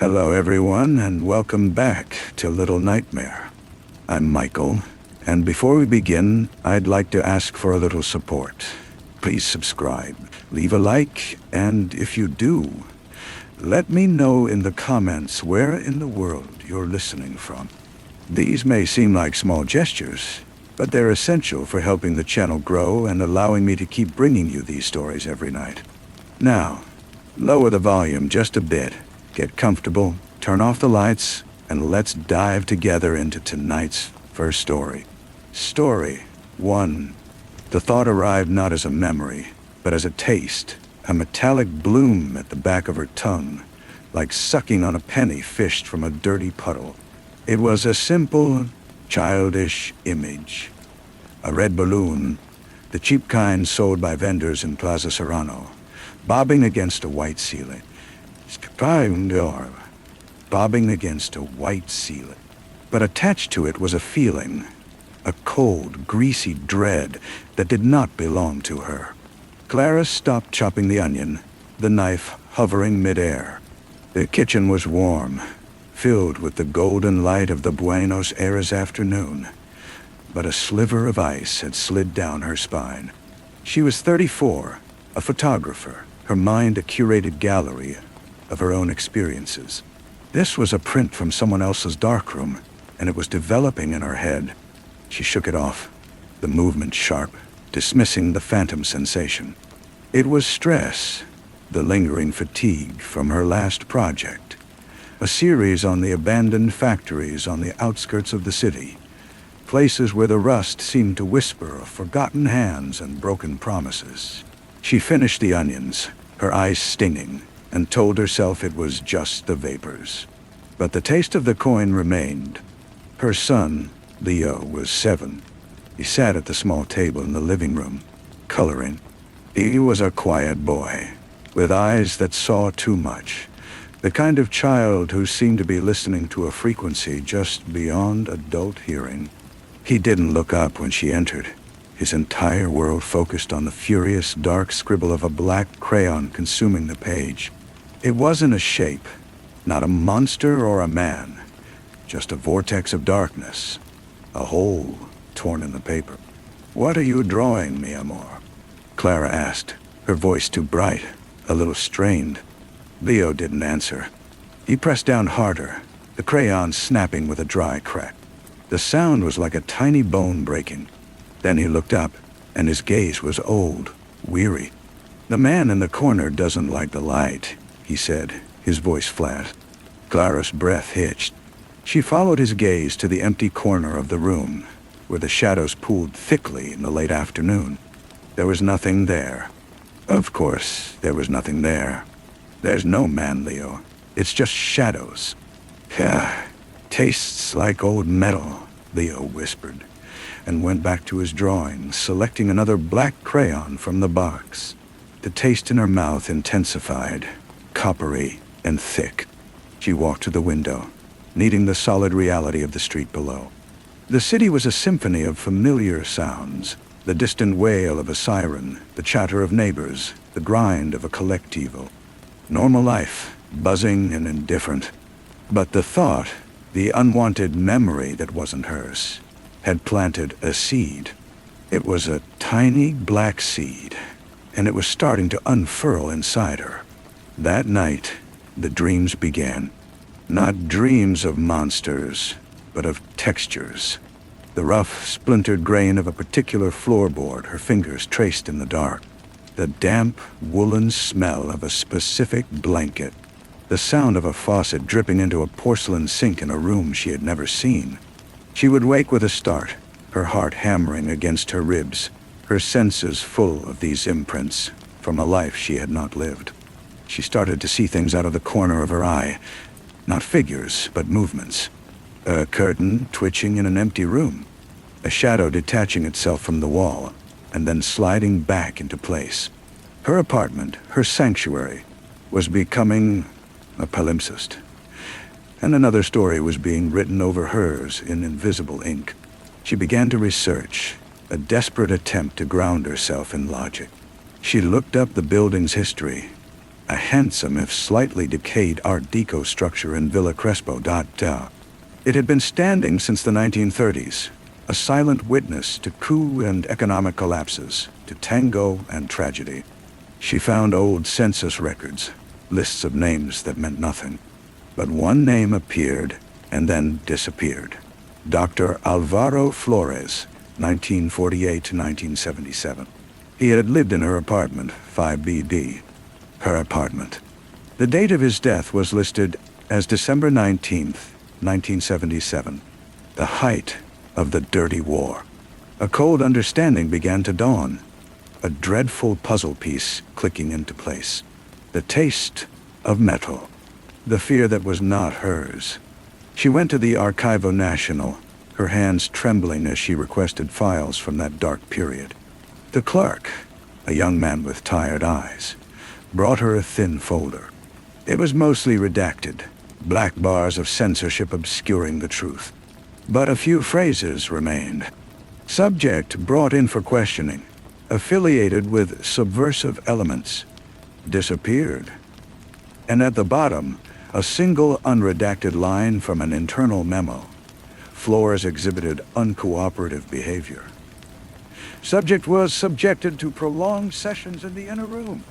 Hello everyone, and welcome back to Little Nightmare. I'm Michael, and before we begin, I'd like to ask for a little support. Please subscribe, leave a like, and if you do, let me know in the comments where in the world you're listening from. These may seem like small gestures, but they're essential for helping the channel grow and allowing me to keep bringing you these stories every night. Now, lower the volume just a bit. Get comfortable, turn off the lights, and let's dive together into tonight's first story. Story 1. The thought arrived not as a memory, but as a taste, a metallic bloom at the back of her tongue, like sucking on a penny fished from a dirty puddle. It was a simple, childish image. A red balloon, the cheap kind sold by vendors in Plaza Serrano, bobbing against a white ceiling. Bobbing against a white ceiling. But attached to it was a feeling, a cold, greasy dread that did not belong to her. Clara stopped chopping the onion, the knife hovering midair. The kitchen was warm, filled with the golden light of the Buenos Aires afternoon, but a sliver of ice had slid down her spine. She was 34, a photographer, her mind a curated gallery of her own experiences. This was a print from someone else's darkroom, and it was developing in her head. She shook it off, the movement sharp, dismissing the phantom sensation. It was stress, the lingering fatigue from her last project, a series on the abandoned factories on the outskirts of the city, places where the rust seemed to whisper of forgotten hands and broken promises. She finished the onions, her eyes stinging, and told herself it was just the vapors. But the taste of the coin remained. Her son, Leo, was 7. He sat at the small table in the living room, coloring. He was a quiet boy, with eyes that saw too much, the kind of child who seemed to be listening to a frequency just beyond adult hearing. He didn't look up when she entered, his entire world focused on the furious, dark scribble of a black crayon consuming the page. It wasn't a shape, not a monster or a man, just a vortex of darkness, a hole torn in the paper. "What are you drawing, mi amor?" Clara asked, her voice too bright, a little strained. Leo didn't answer. He pressed down harder, the crayon snapping with a dry crack. The sound was like a tiny bone breaking. Then he looked up, and his gaze was old, weary. "The man in the corner doesn't like the light," he said, his voice flat. Clara's breath hitched. She followed his gaze to the empty corner of the room, where the shadows pooled thickly in the late afternoon. There was nothing there. Of course, there was nothing there. "There's no man, Leo. It's just shadows." "Tastes like old metal," Leo whispered, and went back to his drawing, selecting another black crayon from the box. The taste in her mouth intensified, coppery and thick. She walked to the window, needing the solid reality of the street below. The city was a symphony of familiar sounds, the distant wail of a siren, the chatter of neighbors, the grind of a collectivo. Normal life, buzzing and indifferent. But the thought, the unwanted memory that wasn't hers, had planted a seed. It was a tiny black seed, and it was starting to unfurl inside her. That night, the dreams began. Not dreams of monsters, but of textures. The rough, splintered grain of a particular floorboard her fingers traced in the dark. The damp, woolen smell of a specific blanket. The sound of a faucet dripping into a porcelain sink in a room she had never seen. She would wake with a start, her heart hammering against her ribs, her senses full of these imprints from a life she had not lived. She started to see things out of the corner of her eye, not figures, but movements. A curtain twitching in an empty room, a shadow detaching itself from the wall, and then sliding back into place. Her apartment, her sanctuary, was becoming a palimpsest, and another story was being written over hers in invisible ink. She began to research, a desperate attempt to ground herself in logic. She looked up the building's history, a handsome if slightly decayed Art Deco structure in Villa Crespo. It had been standing since the 1930s, a silent witness to coup and economic collapses, to tango and tragedy. She found old census records, lists of names that meant nothing. But one name appeared and then disappeared. Dr. Alvaro Flores, 1948 to 1977. He had lived in her apartment, 5BD. Her apartment. The date of his death was listed as December 19th, 1977. The height of the dirty war. A cold understanding began to dawn. A dreadful puzzle piece clicking into place. The taste of metal. The fear that was not hers. She went to the Archivo Nacional, her hands trembling as she requested files from that dark period. The clerk, a young man with tired eyes, brought her a thin folder. It was mostly redacted, black bars of censorship obscuring the truth. But a few phrases remained. Subject brought in for questioning, affiliated with subversive elements, disappeared. And at the bottom, a single unredacted line from an internal memo. Flores exhibited uncooperative behavior. Subject was subjected to prolonged sessions in the inner room.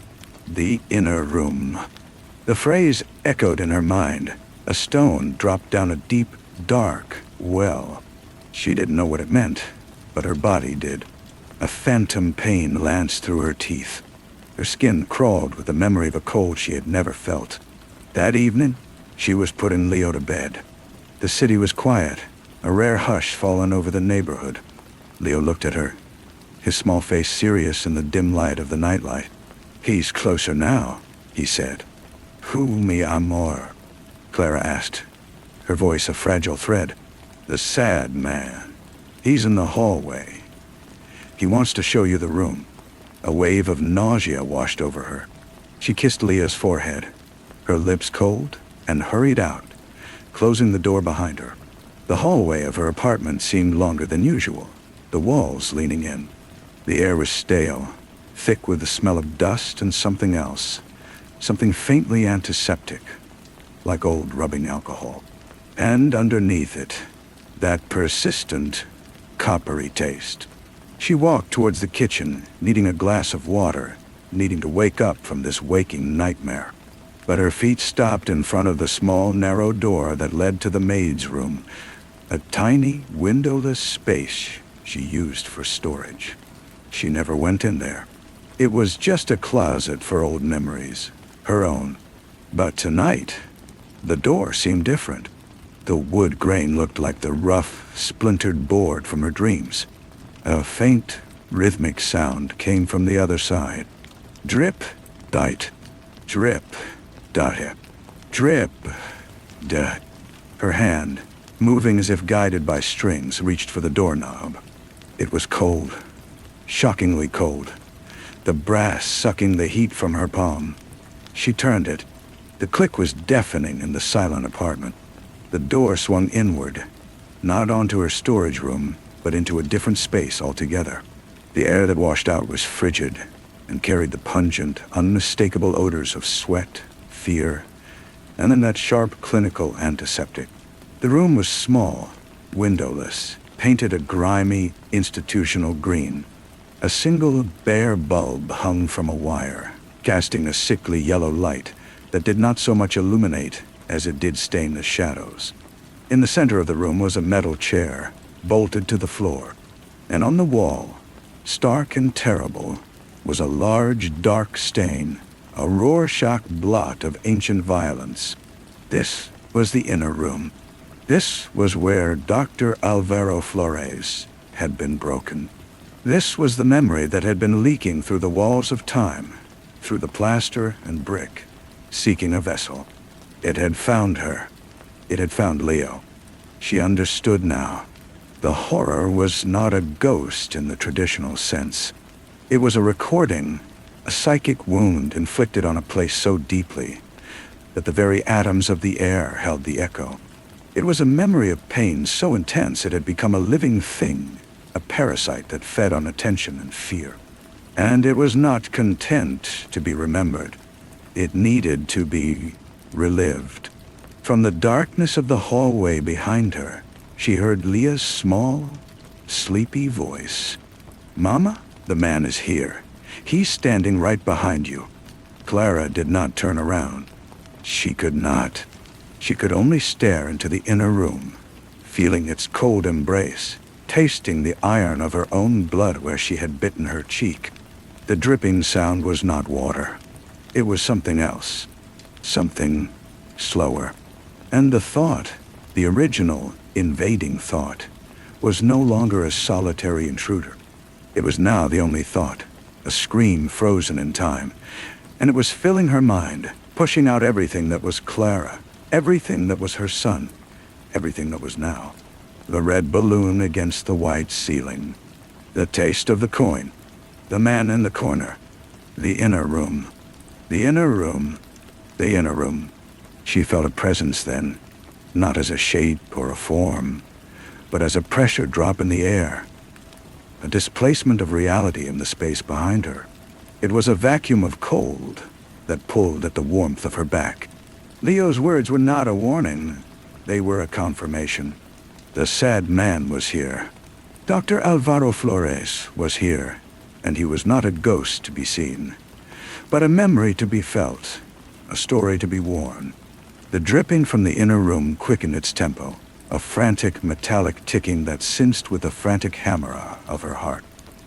The inner room. The phrase echoed in her mind. A stone dropped down a deep, dark well. She didn't know what it meant, but her body did. A phantom pain lanced through her teeth. Her skin crawled with the memory of a cold she had never felt. That evening, she was putting Leo to bed. The city was quiet, a rare hush fallen over the neighborhood. Leo looked at her, his small face serious in the dim light of the nightlight. "He's closer now," he said. "Who, mi amor?" Clara asked, her voice a fragile thread. "The sad man. He's in the hallway. He wants to show you the room." A wave of nausea washed over her. She kissed Leah's forehead, her lips cold, and hurried out, closing the door behind her. The hallway of her apartment seemed longer than usual, the walls leaning in. The air was stale, thick with the smell of dust and something else, something faintly antiseptic, like old rubbing alcohol. And underneath it, that persistent, coppery taste. She walked towards the kitchen, needing a glass of water, needing to wake up from this waking nightmare. But her feet stopped in front of the small, narrow door that led to the maid's room, a tiny, windowless space she used for storage. She never went in there. It was just a closet for old memories, her own. But tonight, the door seemed different. The wood grain looked like the rough, splintered board from her dreams. A faint, rhythmic sound came from the other side. Drip, dite, drip, dite, drip, dite. Her hand, moving as if guided by strings, reached for the doorknob. It was cold, shockingly cold, the brass sucking the heat from her palm. She turned it. The click was deafening in the silent apartment. The door swung inward, not onto her storage room, but into a different space altogether. The air that washed out was frigid and carried the pungent, unmistakable odors of sweat, fear, and then that sharp, clinical antiseptic. The room was small, windowless, painted a grimy, institutional green. A single bare bulb hung from a wire, casting a sickly yellow light that did not so much illuminate as it did stain the shadows. In the center of the room was a metal chair, bolted to the floor, and on the wall, stark and terrible, was a large, dark stain, a Rorschach blot of ancient violence. This was the inner room. This was where Dr. Alvaro Flores had been broken. This was the memory that had been leaking through the walls of time, through the plaster and brick, seeking a vessel. It had found her. It had found Leo. She understood now. The horror was not a ghost in the traditional sense. It was a recording, a psychic wound inflicted on a place so deeply that the very atoms of the air held the echo. It was a memory of pain so intense it had become a living thing, a parasite that fed on attention and fear. And it was not content to be remembered. It needed to be relived. From the darkness of the hallway behind her, she heard Leah's small, sleepy voice. "Mama, the man is here. He's standing right behind you." Clara did not turn around. She could not. She could only stare into the inner room, feeling its cold embrace, tasting the iron of her own blood where she had bitten her cheek. The dripping sound was not water. It was something else. Something slower. And the thought, the original invading thought, was no longer a solitary intruder. It was now the only thought, a scream frozen in time, and it was filling her mind, pushing out everything that was Clara, everything that was her son, everything that was now. The red balloon against the white ceiling, the taste of the coin, the man in the corner, the inner room, the inner room, the inner room. She felt a presence then, not as a shape or a form, but as a pressure drop in the air, a displacement of reality in the space behind her. It was a vacuum of cold that pulled at the warmth of her back. Leo's words were not a warning. They were a confirmation. The sad man was here. Dr. Alvaro Flores was here, and he was not a ghost to be seen, but a memory to be felt, a story to be worn. The dripping from the inner room quickened its tempo, a frantic metallic ticking that cinched with the frantic hammer of her heart.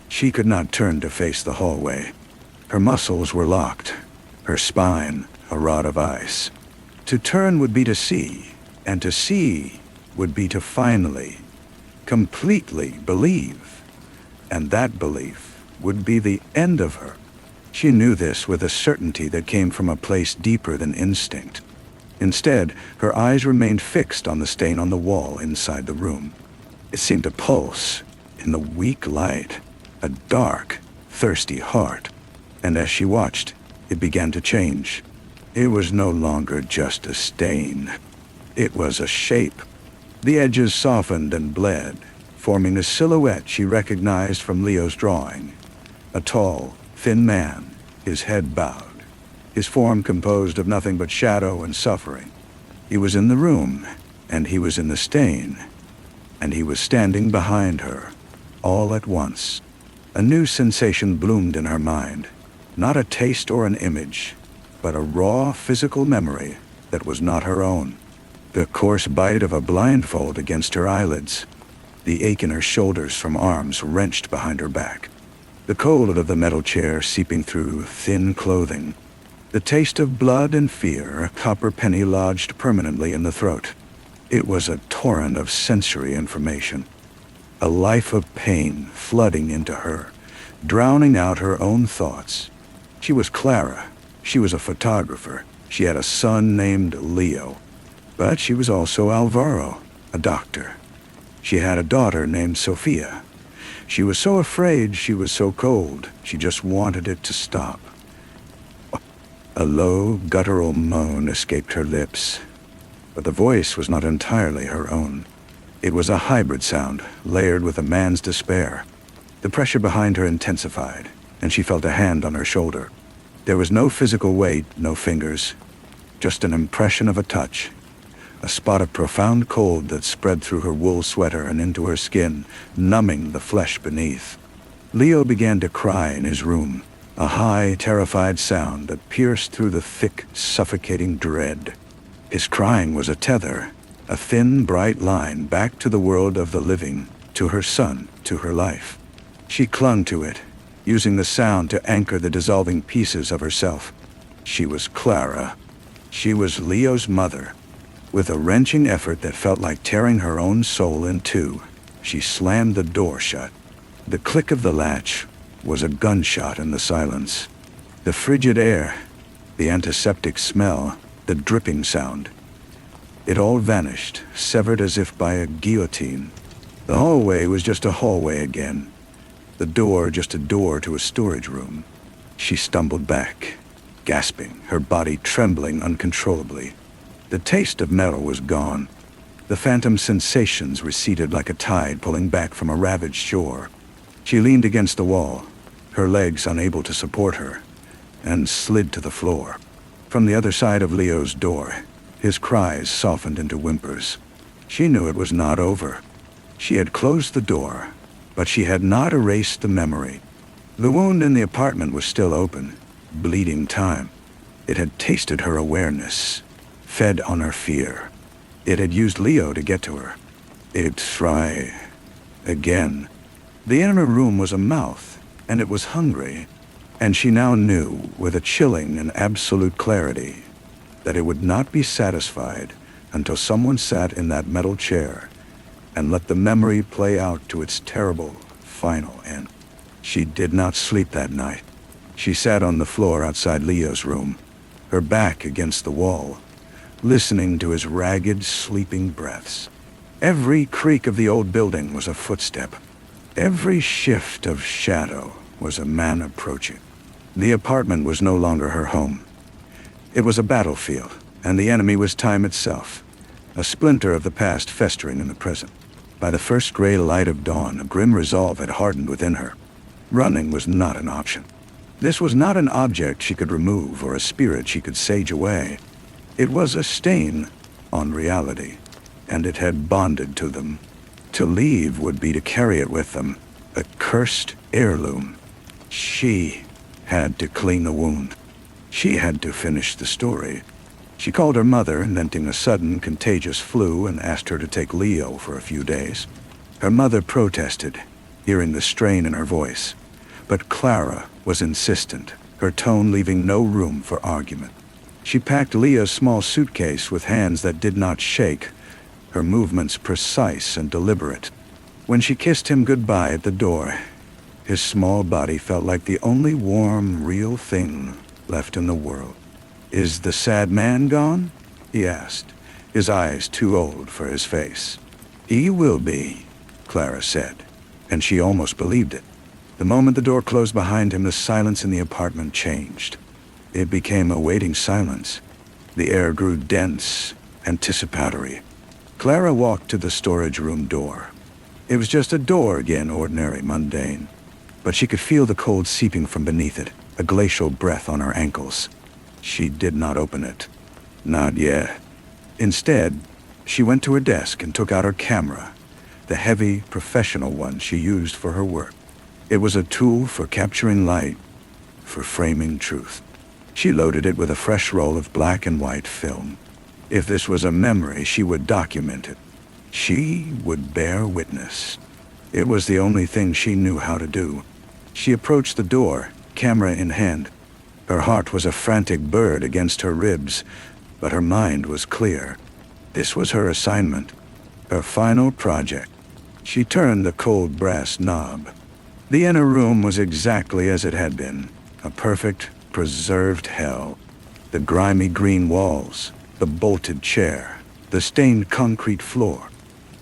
She could not turn to face the hallway. Her muscles were locked, her spine a rod of ice. To turn would be to see, and to see would be to finally, completely believe. And that belief would be the end of her. She knew this with a certainty that came from a place deeper than instinct. Instead, her eyes remained fixed on the stain on the wall inside the room. It seemed to pulse in the weak light, a dark, thirsty heart. And as she watched, it began to change. It was no longer just a stain. It was a shape. The edges softened and bled, forming a silhouette she recognized from Leo's drawing. A tall, thin man, his head bowed, his form composed of nothing but shadow and suffering. He was in the room, and he was in the stain, and he was standing behind her, all at once. A new sensation bloomed in her mind, not a taste or an image, but a raw physical memory that was not her own. The coarse bite of a blindfold against her eyelids, the ache in her shoulders from arms wrenched behind her back, the cold of the metal chair seeping through thin clothing, the taste of blood and fear, a copper penny lodged permanently in the throat. It was a torrent of sensory information, a life of pain flooding into her, drowning out her own thoughts. She was Clara. She was a photographer. She had a son named Leo. But she was also Alvaro, a doctor. She had a daughter named Sophia. She was so afraid, she was so cold, she just wanted it to stop. A low, guttural moan escaped her lips, but the voice was not entirely her own. It was a hybrid sound, layered with a man's despair. The pressure behind her intensified, and she felt a hand on her shoulder. There was no physical weight, no fingers, just an impression of a touch, a spot of profound cold that spread through her wool sweater and into her skin, numbing the flesh beneath. Leo began to cry in his room, a high, terrified sound that pierced through the thick, suffocating dread. His crying was a tether, a thin, bright line back to the world of the living, to her son, to her life. She clung to it, using the sound to anchor the dissolving pieces of herself. She was Clara. She was Leo's mother. With a wrenching effort that felt like tearing her own soul in two, she slammed the door shut. The click of the latch was a gunshot in the silence. The frigid air, the antiseptic smell, the dripping sound. It all vanished, severed as if by a guillotine. The hallway was just a hallway again. The door just a door to a storage room. She stumbled back, gasping, her body trembling uncontrollably. The taste of metal was gone. The phantom sensations receded like a tide pulling back from a ravaged shore. She leaned against the wall, her legs unable to support her, and slid to the floor. From the other side of Leo's door, his cries softened into whimpers. She knew it was not over. She had closed the door, but she had not erased the memory. The wound in the apartment was still open, bleeding time. It had tasted her awareness, fed on her fear. It had used Leo to get to her. It'd try again. The inner room was a mouth, and it was hungry, and she now knew, with a chilling and absolute clarity, that it would not be satisfied until someone sat in that metal chair and let the memory play out to its terrible, final end. She did not sleep that night. She sat on the floor outside Leo's room, her back against the wall, listening to his ragged, sleeping breaths. Every creak of the old building was a footstep. Every shift of shadow was a man approaching. The apartment was no longer her home. It was a battlefield, and the enemy was time itself, a splinter of the past festering in the present. By the first gray light of dawn, a grim resolve had hardened within her. Running was not an option. This was not an object she could remove or a spirit she could sage away. It was a stain on reality, and it had bonded to them. To leave would be to carry it with them, a cursed heirloom. She had to clean the wound. She had to finish the story. She called her mother, venting a sudden contagious flu, and asked her to take Leo for a few days. Her mother protested, hearing the strain in her voice. But Clara was insistent, her tone leaving no room for argument. She packed Leo's small suitcase with hands that did not shake, her movements precise and deliberate. When she kissed him goodbye at the door, his small body felt like the only warm, real thing left in the world. "Is the sad man gone?" he asked, his eyes too old for his face. "He will be," Clara said, and she almost believed it. The moment the door closed behind him, the silence in the apartment changed. It became a waiting silence. The air grew dense, anticipatory. Clara walked to the storage room door. It was just a door again, ordinary, mundane. But she could feel the cold seeping from beneath it, a glacial breath on her ankles. She did not open it. Not yet. Instead, she went to her desk and took out her camera, the heavy, professional one she used for her work. It was a tool for capturing light, for framing truth. She loaded it with a fresh roll of black and white film. If this was a memory, she would document it. She would bear witness. It was the only thing she knew how to do. She approached the door, camera in hand. Her heart was a frantic bird against her ribs, but her mind was clear. This was her assignment, her final project. She turned the cold brass knob. The inner room was exactly as it had been, a perfect, preserved hell. The grimy green walls, the bolted chair, the stained concrete floor.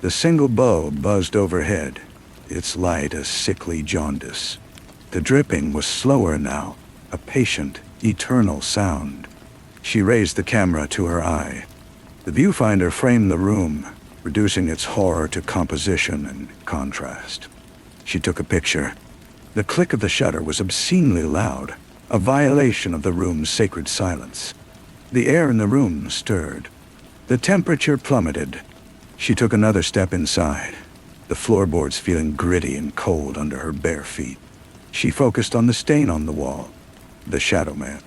The single bulb buzzed overhead, its light a sickly jaundice. The dripping was slower now, a patient, eternal sound. She raised the camera to her eye. The viewfinder framed the room, reducing its horror to composition and contrast. She took a picture. The click of the shutter was obscenely loud, a violation of the room's sacred silence. The air in the room stirred. The temperature plummeted. She took another step inside, the floorboards feeling gritty and cold under her bare feet. She focused on the stain on the wall, the shadow man.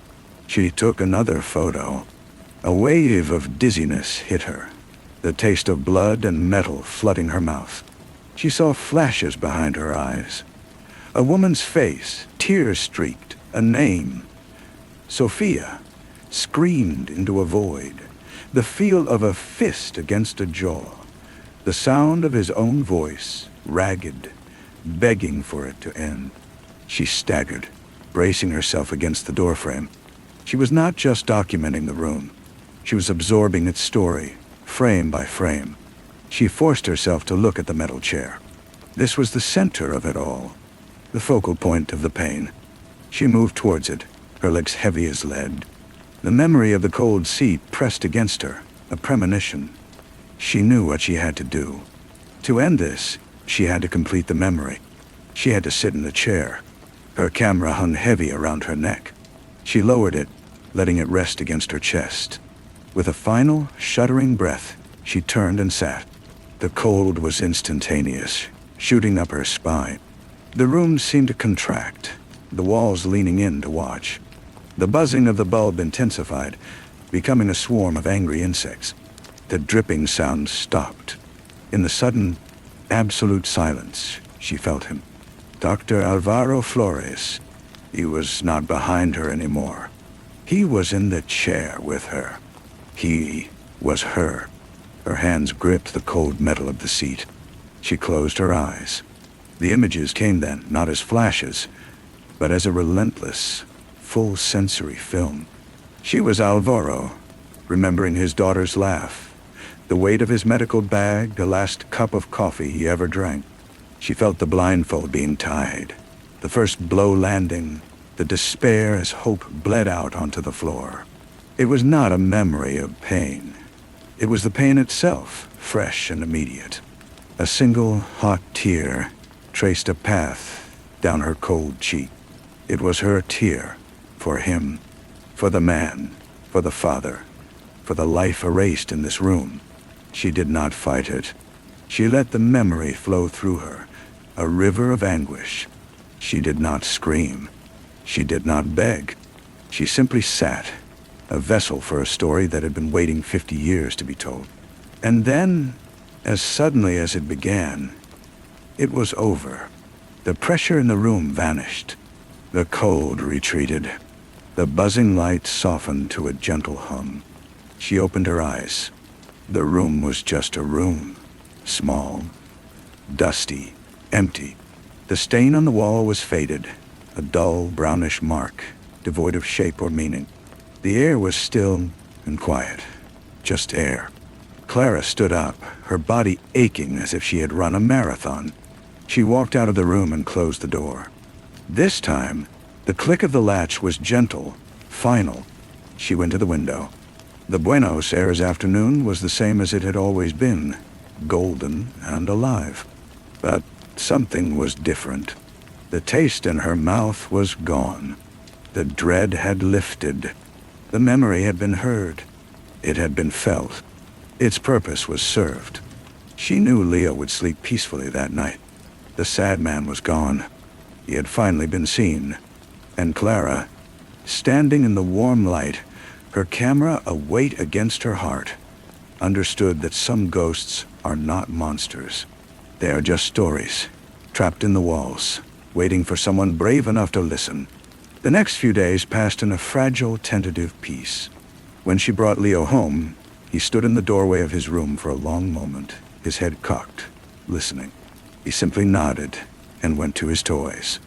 She took another photo. A wave of dizziness hit her, the taste of blood and metal flooding her mouth. She saw flashes behind her eyes. A woman's face, tear-streaked, a name. Sophia, screamed into a void. The feel of a fist against a jaw. The sound of his own voice, ragged, begging for it to end. She staggered, bracing herself against the doorframe. She was not just documenting the room. She was absorbing its story, frame by frame. She forced herself to look at the metal chair. This was the center of it all, the focal point of the pain. She moved towards it, her legs heavy as lead. The memory of the cold seat pressed against her, a premonition. She knew what she had to do. To end this, she had to complete the memory. She had to sit in the chair. Her camera hung heavy around her neck. She lowered it, letting it rest against her chest. With a final, shuddering breath, she turned and sat. The cold was instantaneous, shooting up her spine. The room seemed to contract, the walls leaning in to watch. The buzzing of the bulb intensified, becoming a swarm of angry insects. The dripping sound stopped. In the sudden, absolute silence, she felt him. Dr. Alvaro Flores. He was not behind her anymore. He was in the chair with her. He was her. Her hands gripped the cold metal of the seat. She closed her eyes. The images came then, not as flashes, but as a relentless, full sensory film. She was Alvaro, remembering his daughter's laugh, the weight of his medical bag, the last cup of coffee he ever drank. She felt the blindfold being tied, the first blow landing, the despair as hope bled out onto the floor. It was not a memory of pain. It was the pain itself, fresh and immediate. A single hot tear traced a path down her cold cheek. It was her tear, for him, for the man, for the father, for the life erased in this room. She did not fight it. She let the memory flow through her, a river of anguish. She did not scream. She did not beg. She simply sat, a vessel for a story that had been waiting 50 years to be told. And then, as suddenly as it began, it was over. The pressure in the room vanished. The cold retreated. The buzzing light softened to a gentle hum. She opened her eyes. The room was just a room. Small, dusty, empty. The stain on the wall was faded, a dull, brownish mark, devoid of shape or meaning. The air was still and quiet. Just air. Clara stood up, her body aching as if she had run a marathon. She walked out of the room and closed the door. This time, the click of the latch was gentle, final. She went to the window. The Buenos Aires afternoon was the same as it had always been, golden and alive. But something was different. The taste in her mouth was gone. The dread had lifted. The memory had been heard. It had been felt. Its purpose was served. She knew Leo would sleep peacefully that night. The sad man was gone. He had finally been seen. And Clara, standing in the warm light, her camera a weight against her heart, understood that some ghosts are not monsters. They are just stories, trapped in the walls, waiting for someone brave enough to listen. The next few days passed in a fragile, tentative peace. When she brought Leo home, he stood in the doorway of his room for a long moment, his head cocked, listening. He simply nodded and went to his toys.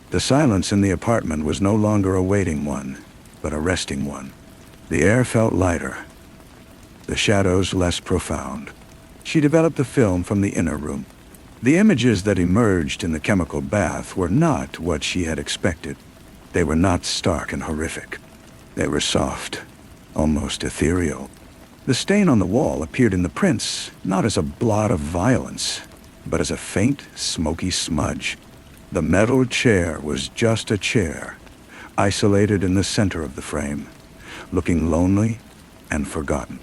The silence in the apartment was no longer a waiting one, but a resting one. The air felt lighter, the shadows less profound. She developed the film from the inner room. The images that emerged in the chemical bath were not what she had expected. They were not stark and horrific. They were soft, almost ethereal. The stain on the wall appeared in the prints not as a blot of violence, but as a faint, smoky smudge. The metal chair was just a chair, isolated in the center of the frame, looking lonely and forgotten.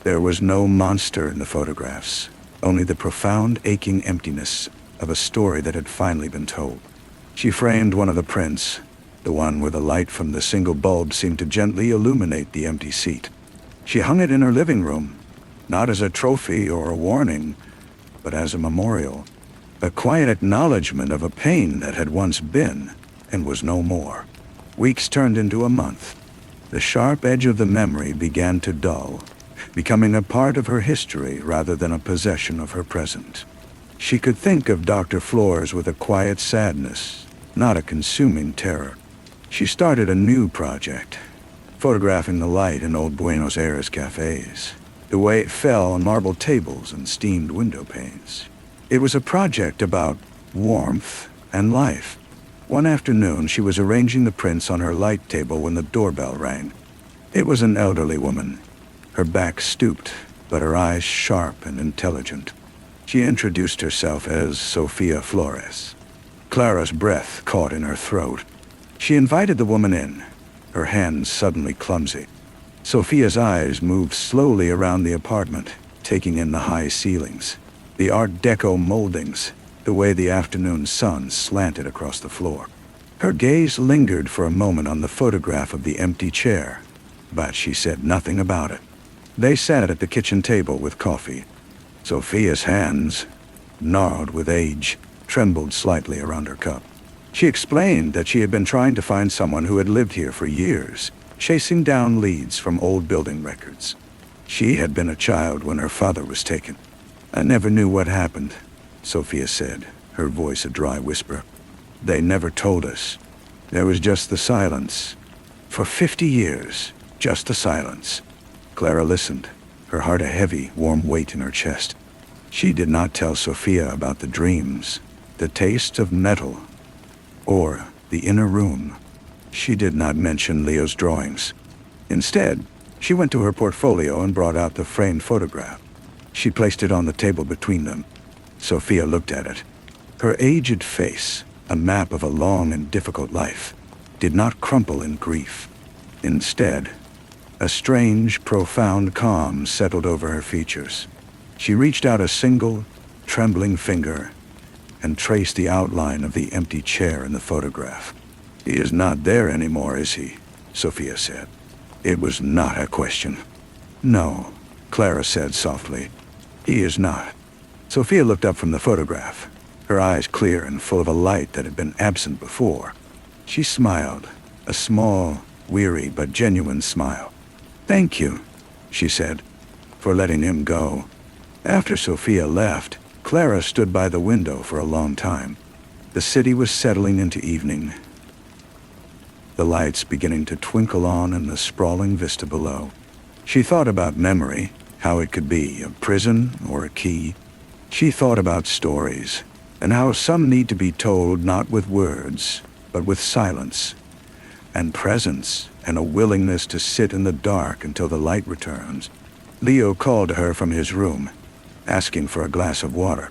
There was no monster in the photographs, only the profound, aching emptiness of a story that had finally been told. She framed one of the prints, the one where the light from the single bulb seemed to gently illuminate the empty seat. She hung it in her living room, not as a trophy or a warning, but as a memorial, a quiet acknowledgement of a pain that had once been and was no more. Weeks turned into a month. The sharp edge of the memory began to dull, becoming a part of her history rather than a possession of her present. She could think of Dr. Flores with a quiet sadness, not a consuming terror. She started a new project, photographing the light in old Buenos Aires cafes, the way it fell on marble tables and steamed window panes. It was a project about warmth and life. One afternoon, she was arranging the prints on her light table when the doorbell rang. It was an elderly woman, her back stooped, but her eyes sharp and intelligent. She introduced herself as Sofia Flores. Clara's breath caught in her throat. She invited the woman in, her hands suddenly clumsy. Sophia's eyes moved slowly around the apartment, taking in the high ceilings, the Art Deco moldings, the way the afternoon sun slanted across the floor. Her gaze lingered for a moment on the photograph of the empty chair, but she said nothing about it. They sat at the kitchen table with coffee. Sophia's hands, gnarled with age, trembled slightly around her cup. She explained that she had been trying to find someone who had lived here for years, chasing down leads from old building records. She had been a child when her father was taken. "I never knew what happened," Sophia said, her voice a dry whisper. "They never told us. There was just the silence. For 50 years, just the silence." Clara listened, her heart a heavy, warm weight in her chest. She did not tell Sophia about the dreams, the taste of metal, or the inner room. She did not mention Leo's drawings. Instead, she went to her portfolio and brought out the framed photograph. She placed it on the table between them. Sophia looked at it. Her aged face, a map of a long and difficult life, did not crumple in grief. Instead, a strange, profound calm settled over her features. She reached out a single, trembling finger and traced the outline of the empty chair in the photograph. "He is not there anymore, is he?" Sophia said. It was not a question. "No," Clara said softly. "He is not." Sophia looked up from the photograph, her eyes clear and full of a light that had been absent before. She smiled, a small, weary but genuine smile. "Thank you," she said, "for letting him go." After Sophia left, Clara stood by the window for a long time. The city was settling into evening, the lights beginning to twinkle on in the sprawling vista below. She thought about memory, how it could be a prison or a key. She thought about stories, and how some need to be told not with words, but with silence, and presence, and a willingness to sit in the dark until the light returns. Leo called to her from his room, asking for a glass of water.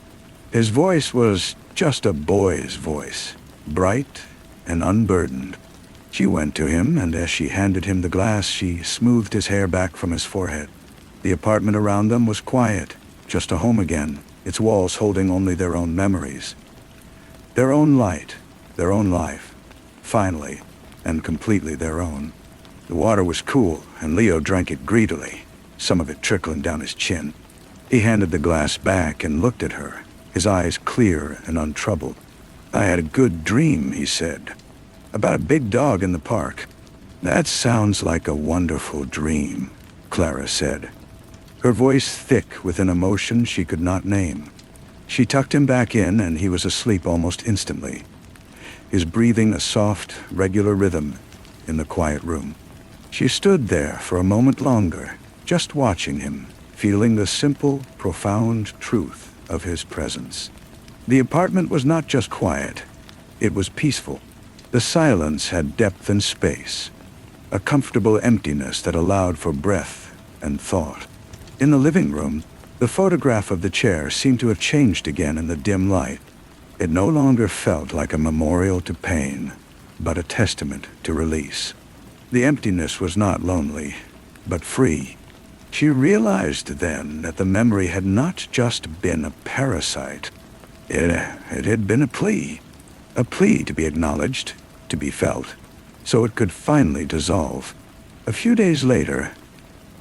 His voice was just a boy's voice, bright and unburdened. She went to him, and as she handed him the glass, she smoothed his hair back from his forehead. The apartment around them was quiet, just a home again, its walls holding only their own memories. Their own light, their own life, finally, and completely their own. The water was cool, and Leo drank it greedily, some of it trickling down his chin. He handed the glass back and looked at her, his eyes clear and untroubled. "I had a good dream," he said, "about a big dog in the park." "That sounds like a wonderful dream," Clara said, her voice thick with an emotion she could not name. She tucked him back in, and he was asleep almost instantly, his breathing a soft, regular rhythm in the quiet room. She stood there for a moment longer, just watching him, feeling the simple, profound truth of his presence. The apartment was not just quiet, it was peaceful. The silence had depth and space, a comfortable emptiness that allowed for breath and thought. In the living room, the photograph of the chair seemed to have changed again in the dim light. It no longer felt like a memorial to pain, but a testament to release. The emptiness was not lonely, but free. She realized then that the memory had not just been a parasite. It had been a plea to be acknowledged, to be felt, so it could finally dissolve. A few days later,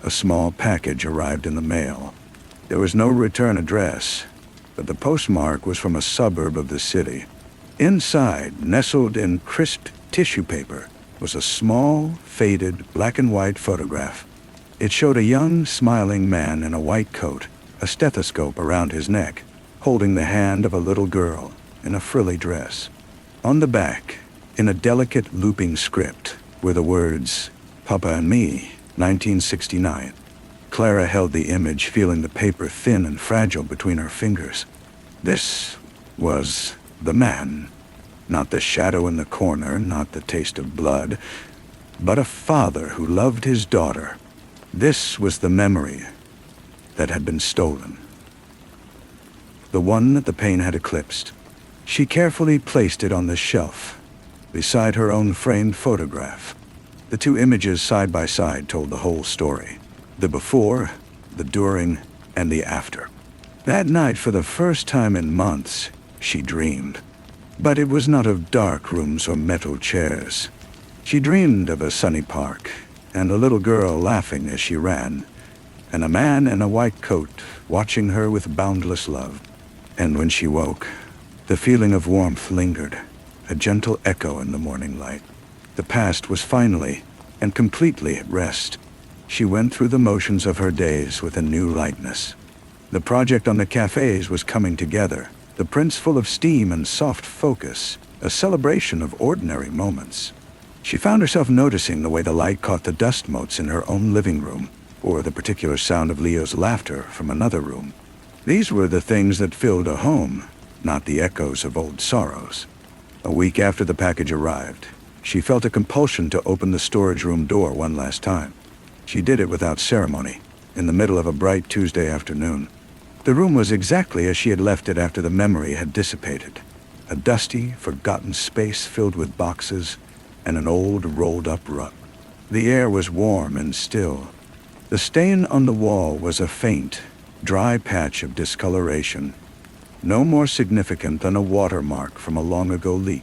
a small package arrived in the mail. There was no return address, but the postmark was from a suburb of the city. Inside, nestled in crisp tissue paper, was a small, faded, black-and-white photograph. It showed a young, smiling man in a white coat, a stethoscope around his neck, holding the hand of a little girl in a frilly dress. On the back, in a delicate looping script, were the words, "Papa and Me, 1969. Clara held the image, feeling the paper thin and fragile between her fingers. This was the man. Not the shadow in the corner, not the taste of blood, but a father who loved his daughter. This was the memory that had been stolen. The one that the pain had eclipsed. She carefully placed it on the shelf, beside her own framed photograph. The two images side by side told the whole story. The before, the during, and the after. That night, for the first time in months, she dreamed. But it was not of dark rooms or metal chairs. She dreamed of a sunny park, and a little girl laughing as she ran, and a man in a white coat watching her with boundless love. And when she woke, the feeling of warmth lingered, a gentle echo in the morning light. The past was finally and completely at rest. She went through the motions of her days with a new lightness. The project on the cafes was coming together, the prints full of steam and soft focus, a celebration of ordinary moments. She found herself noticing the way the light caught the dust motes in her own living room, or the particular sound of Leo's laughter from another room. These were the things that filled a home, not the echoes of old sorrows. A week after the package arrived, she felt a compulsion to open the storage room door one last time. She did it without ceremony, in the middle of a bright Tuesday afternoon. The room was exactly as she had left it after the memory had dissipated. A dusty, forgotten space filled with boxes and an old, rolled-up rug. The air was warm and still. The stain on the wall was a faint, dry patch of discoloration, no more significant than a watermark from a long-ago leak.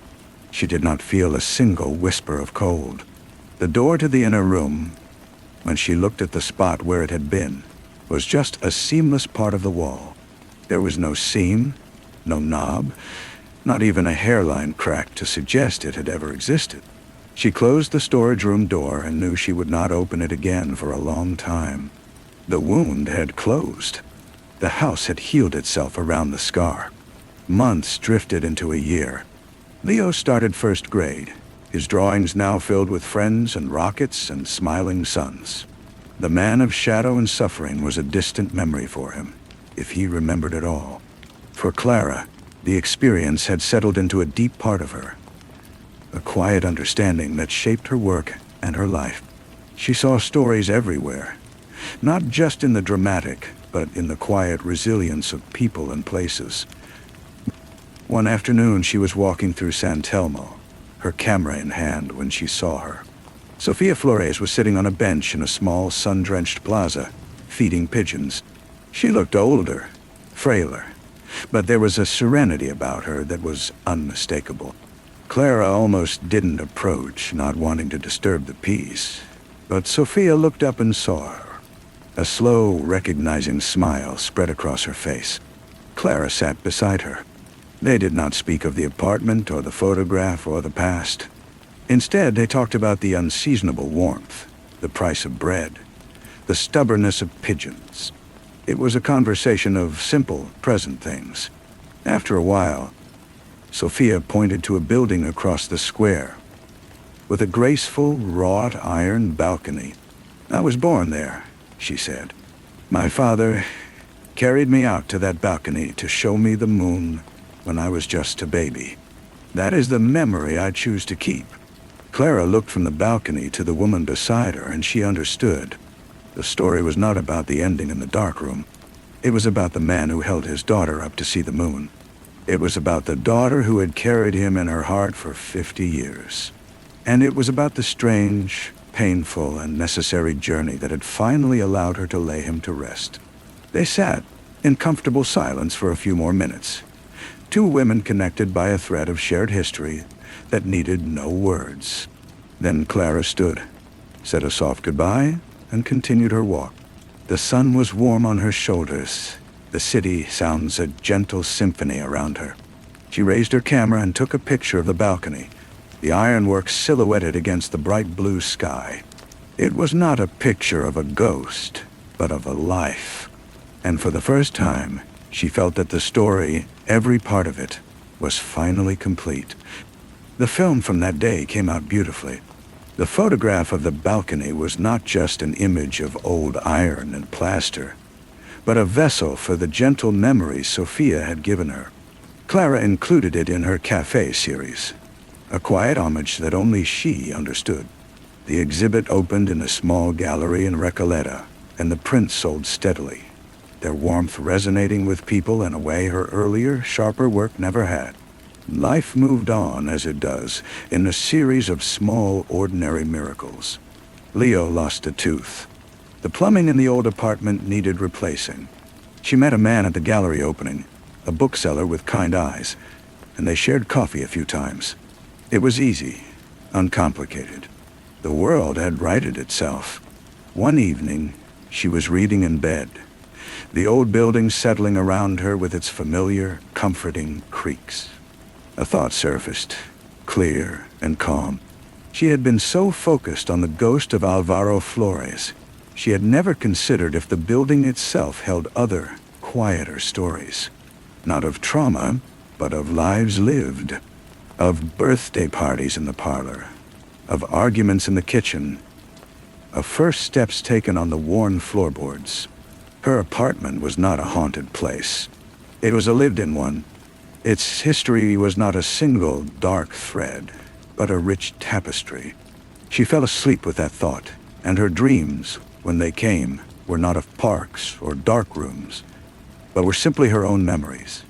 She did not feel a single whisper of cold. The door to the inner room, when she looked at the spot where it had been, was just a seamless part of the wall. There was no seam, no knob, not even a hairline crack to suggest it had ever existed. She closed the storage room door and knew she would not open it again for a long time. The wound had closed. The house had healed itself around the scar. Months drifted into a year. Leo started first grade, his drawings now filled with friends and rockets and smiling suns. The man of shadow and suffering was a distant memory for him, if he remembered at all. For Clara, the experience had settled into a deep part of her, a quiet understanding that shaped her work and her life. She saw stories everywhere, not just in the dramatic, but in the quiet resilience of people and places. One afternoon she was walking through San Telmo, her camera in hand, when she saw her. Sofia Flores was sitting on a bench in a small sun-drenched plaza, feeding pigeons. She looked older, frailer, but there was a serenity about her that was unmistakable. Clara almost didn't approach, not wanting to disturb the peace, but Sofia looked up and saw her. A slow, recognizing smile spread across her face. Clara sat beside her. They did not speak of the apartment or the photograph or the past. Instead, they talked about the unseasonable warmth, the price of bread, the stubbornness of pigeons. It was a conversation of simple, present things. After a while, Sofia pointed to a building across the square, with a graceful, wrought iron balcony. "I was born there," she said. "My father carried me out to that balcony to show me the moon when I was just a baby. That is the memory I choose to keep." Clara looked from the balcony to the woman beside her, and she understood. The story was not about the ending in the darkroom. It was about the man who held his daughter up to see the moon. It was about the daughter who had carried him in her heart for 50 years. And it was about the strange, painful, and necessary journey that had finally allowed her to lay him to rest. They sat in comfortable silence for a few more minutes. Two women connected by a thread of shared history that needed no words. Then Clara stood, said a soft goodbye, and continued her walk. The sun was warm on her shoulders. The city sounds a gentle symphony around her. She raised her camera and took a picture of the balcony, the ironwork silhouetted against the bright blue sky. It was not a picture of a ghost, but of a life. And for the first time, she felt that the story, every part of it, was finally complete. The film from that day came out beautifully. The photograph of the balcony was not just an image of old iron and plaster, but a vessel for the gentle memories Sofia had given her. Clara included it in her cafe series, a quiet homage that only she understood. The exhibit opened in a small gallery in Recoleta, and the prints sold steadily, their warmth resonating with people in a way her earlier, sharper work never had. Life moved on as it does, in a series of small, ordinary miracles. Leo lost a tooth. The plumbing in the old apartment needed replacing. She met a man at the gallery opening, a bookseller with kind eyes, and they shared coffee a few times. It was easy, uncomplicated. The world had righted itself. One evening, she was reading in bed, the old building settling around her with its familiar, comforting creaks. A thought surfaced, clear and calm. She had been so focused on the ghost of Alvaro Flores, she had never considered if the building itself held other, quieter stories. Not of trauma, but of lives lived. Of birthday parties in the parlor. Of arguments in the kitchen. Of first steps taken on the worn floorboards. Her apartment was not a haunted place. It was a lived-in one. Its history was not a single dark thread, but a rich tapestry. She fell asleep with that thought, and her dreams, when they came, were not of parks or dark rooms, but were simply her own memories.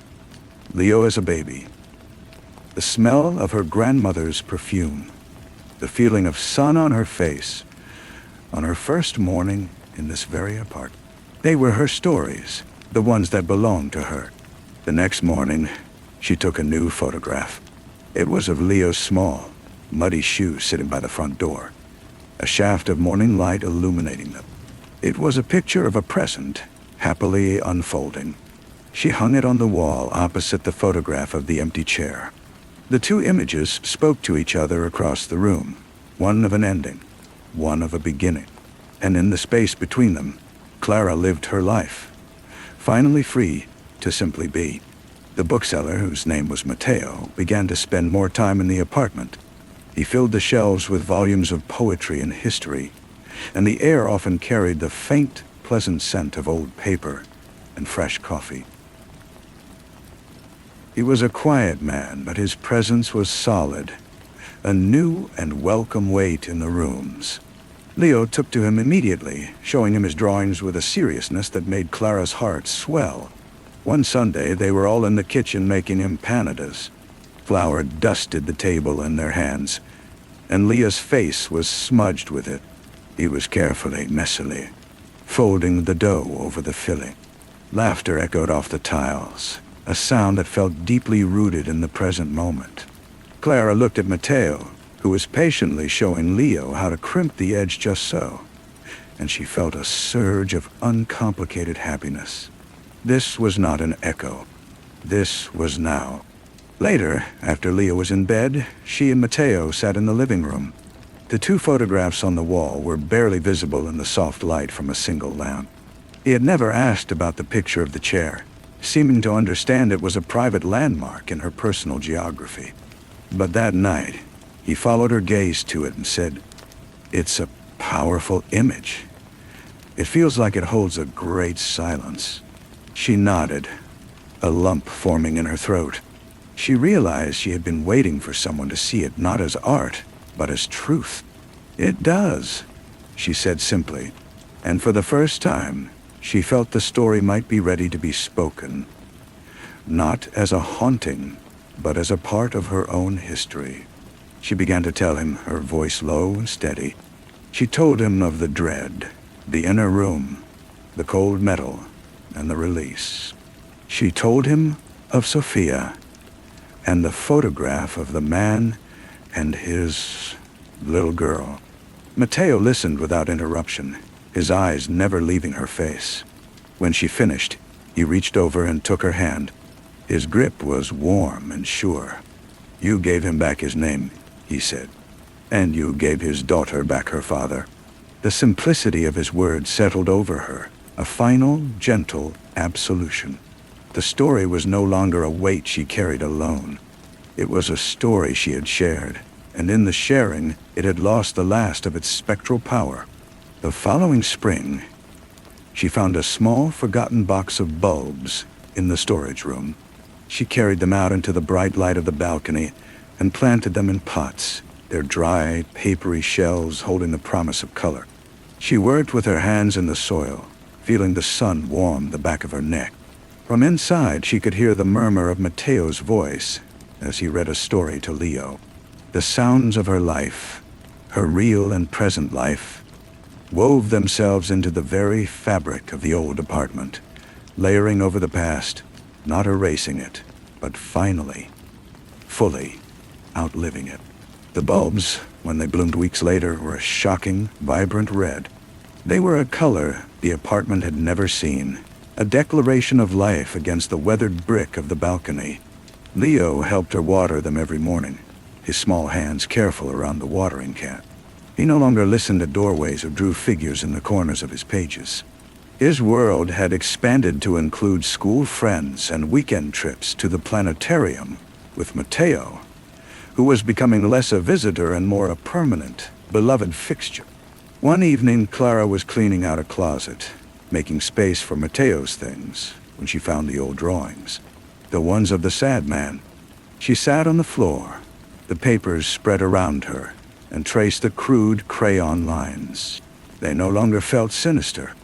Leo as a baby. The smell of her grandmother's perfume. The feeling of sun on her face, on her first morning in this very apartment. They were her stories, the ones that belonged to her. The next morning, she took a new photograph. It was of Leo's small, muddy shoes sitting by the front door, a shaft of morning light illuminating them. It was a picture of a present, happily unfolding. She hung it on the wall opposite the photograph of the empty chair. The two images spoke to each other across the room, one of an ending, one of a beginning. And in the space between them, Clara lived her life, finally free to simply be. The bookseller, whose name was Mateo, began to spend more time in the apartment. He filled the shelves with volumes of poetry and history, and the air often carried the faint, pleasant scent of old paper and fresh coffee. He was a quiet man, but his presence was solid, a new and welcome weight in the rooms. Leo took to him immediately, showing him his drawings with a seriousness that made Clara's heart swell. One Sunday, they were all in the kitchen making empanadas. Flour dusted the table in their hands, and Leo's face was smudged with it. He was carefully, messily, folding the dough over the filling. Laughter echoed off the tiles, a sound that felt deeply rooted in the present moment. Clara looked at Mateo, who was patiently showing Leo how to crimp the edge just so, and she felt a surge of uncomplicated happiness. This was not an echo. This was now. Later, after Leo was in bed, she and Mateo sat in the living room. The two photographs on the wall were barely visible in the soft light from a single lamp. He had never asked about the picture of the chair, seeming to understand it was a private landmark in her personal geography. But that night, he followed her gaze to it and said, "It's a powerful image. It feels like it holds a great silence." She nodded, a lump forming in her throat. She realized she had been waiting for someone to see it not as art, but as truth. "It does," she said simply, and for the first time, she felt the story might be ready to be spoken. Not as a haunting, but as a part of her own history. She began to tell him, her voice low and steady. She told him of the dread, the inner room, the cold metal, and the release. She told him of Sophia, and the photograph of the man and his little girl. Mateo listened without interruption, his eyes never leaving her face. When she finished, he reached over and took her hand. His grip was warm and sure. "You gave him back his name," he said, "and you gave his daughter back her father." The simplicity of his words settled over her, a final, gentle absolution. The story was no longer a weight she carried alone. It was a story she had shared, and in the sharing, it had lost the last of its spectral power. The following spring, she found a small, forgotten box of bulbs in the storage room. She carried them out into the bright light of the balcony and planted them in pots, their dry, papery shells holding the promise of color. She worked with her hands in the soil, feeling the sun warm the back of her neck. From inside, she could hear the murmur of Mateo's voice, as he read a story to Leo. The sounds of her life, her real and present life, wove themselves into the very fabric of the old apartment, layering over the past, not erasing it, but finally, fully outliving it. The bulbs, when they bloomed weeks later, were a shocking, vibrant red. They were a color the apartment had never seen, a declaration of life against the weathered brick of the balcony. Leo helped her water them every morning, his small hands careful around the watering can. He no longer listened at doorways or drew figures in the corners of his pages. His world had expanded to include school friends and weekend trips to the planetarium with Mateo, who was becoming less a visitor and more a permanent, beloved fixture. One evening, Clara was cleaning out a closet, making space for Mateo's things, when she found the old drawings, the ones of the sad man. She sat on the floor, the papers spread around her, and traced the crude crayon lines. They no longer felt sinister.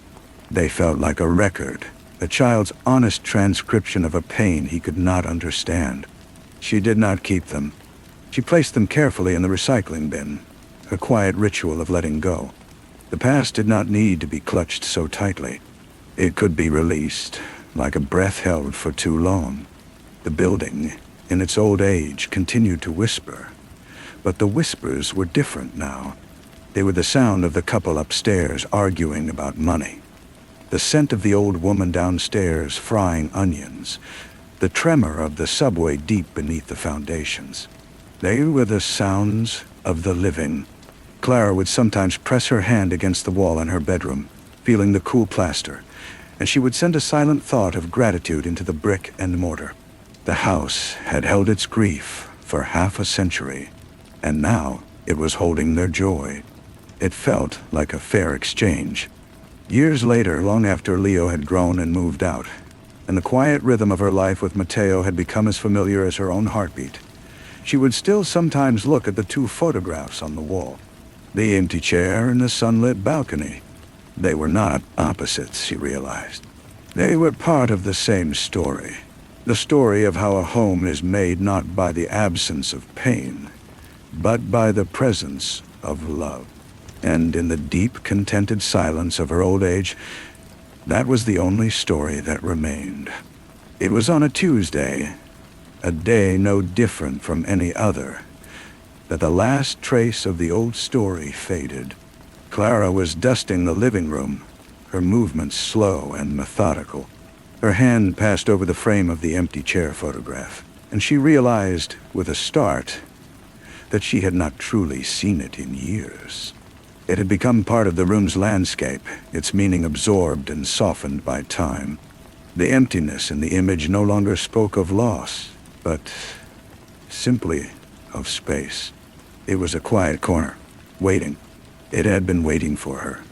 They felt like a record, a child's honest transcription of a pain he could not understand. She did not keep them. She placed them carefully in the recycling bin, a quiet ritual of letting go. The past did not need to be clutched so tightly. It could be released, like a breath held for too long. The building, in its old age, continued to whisper, but the whispers were different now. They were the sound of the couple upstairs arguing about money, the scent of the old woman downstairs frying onions, the tremor of the subway deep beneath the foundations. They were the sounds of the living. Clara would sometimes press her hand against the wall in her bedroom, feeling the cool plaster, and she would send a silent thought of gratitude into the brick and mortar. The house had held its grief for half a century, and now it was holding their joy. It felt like a fair exchange. Years later, long after Leo had grown and moved out, and the quiet rhythm of her life with Mateo had become as familiar as her own heartbeat, she would still sometimes look at the two photographs on the wall, the empty chair and the sunlit balcony. They were not opposites, she realized. They were part of the same story. The story of how a home is made not by the absence of pain, but by the presence of love. And in the deep, contented silence of her old age, that was the only story that remained. It was on a Tuesday, a day no different from any other, that the last trace of the old story faded. Clara was dusting the living room, her movements slow and methodical. Her hand passed over the frame of the empty chair photograph, and she realized, with a start, that she had not truly seen it in years. It had become part of the room's landscape, its meaning absorbed and softened by time. The emptiness in the image no longer spoke of loss, but simply of space. It was a quiet corner, waiting. It had been waiting for her,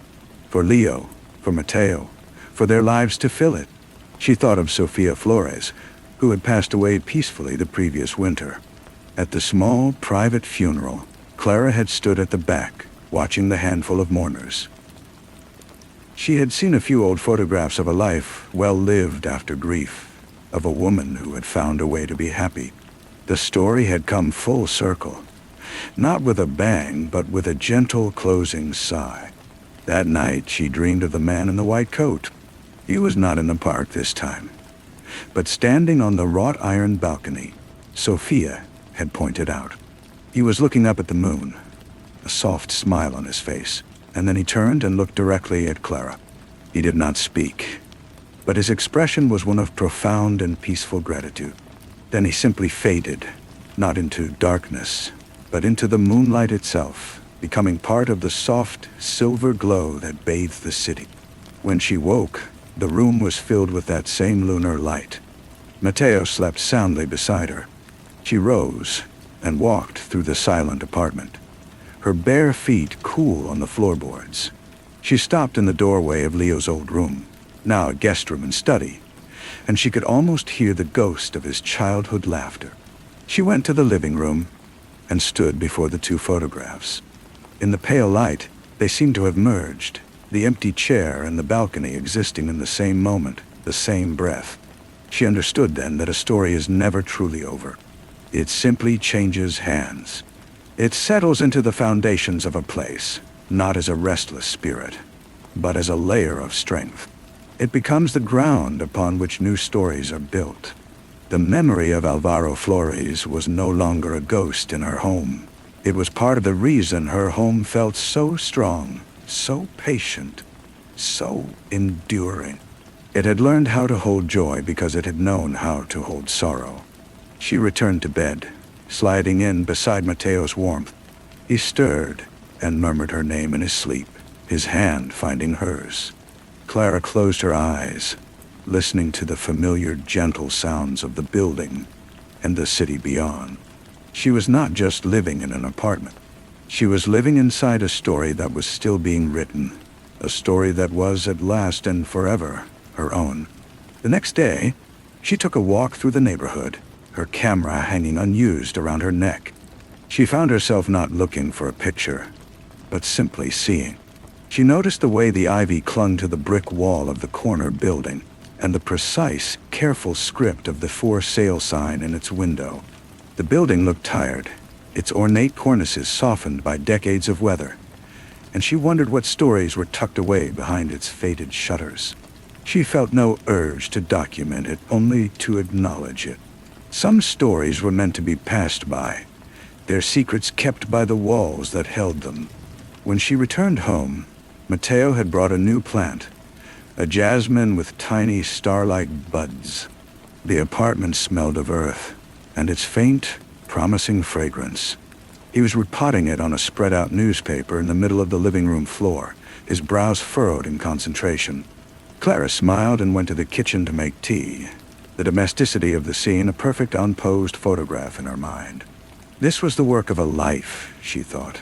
for Leo, for Mateo, for their lives to fill it. She thought of Sofia Flores, who had passed away peacefully the previous winter. At the small, private funeral, Clara had stood at the back, watching the handful of mourners. She had seen a few old photographs of a life well lived after grief, of a woman who had found a way to be happy. The story had come full circle, not with a bang, but with a gentle closing sigh. That night she dreamed of the man in the white coat. He was not in the park this time, but standing on the wrought iron balcony Sophia had pointed out. He was looking up at the moon, a soft smile on his face, and then he turned and looked directly at Clara. He did not speak, but his expression was one of profound and peaceful gratitude. Then he simply faded, not into darkness, but into the moonlight itself, becoming part of the soft, silver glow that bathed the city. When she woke, the room was filled with that same lunar light. Mateo slept soundly beside her. She rose and walked through the silent apartment, her bare feet cool on the floorboards. She stopped in the doorway of Leo's old room, now a guest room and study, and she could almost hear the ghost of his childhood laughter. She went to the living room and stood before the two photographs. In the pale light, they seemed to have merged, the empty chair and the balcony existing in the same moment, the same breath. She understood then that a story is never truly over. It simply changes hands. It settles into the foundations of a place, not as a restless spirit, but as a layer of strength. It becomes the ground upon which new stories are built. The memory of Alvaro Flores was no longer a ghost in her home. It was part of the reason her home felt so strong, so patient, so enduring. It had learned how to hold joy because it had known how to hold sorrow. She returned to bed, sliding in beside Mateo's warmth. He stirred and murmured her name in his sleep, his hand finding hers. Clara closed her eyes, listening to the familiar, gentle sounds of the building and the city beyond. She was not just living in an apartment. She was living inside a story that was still being written, a story that was at last and forever her own. The next day, she took a walk through the neighborhood, her camera hanging unused around her neck. She found herself not looking for a picture, but simply seeing. She noticed the way the ivy clung to the brick wall of the corner building, and the precise, careful script of the for sale sign in its window. The building looked tired, its ornate cornices softened by decades of weather, and she wondered what stories were tucked away behind its faded shutters. She felt no urge to document it, only to acknowledge it. Some stories were meant to be passed by, their secrets kept by the walls that held them. When she returned home, Mateo had brought a new plant, a jasmine with tiny star-like buds. The apartment smelled of earth, and its faint, promising fragrance. He was repotting it on a spread-out newspaper in the middle of the living room floor, his brows furrowed in concentration. Clara smiled and went to the kitchen to make tea, the domesticity of the scene a perfect unposed photograph in her mind. This was the work of a life, she thought.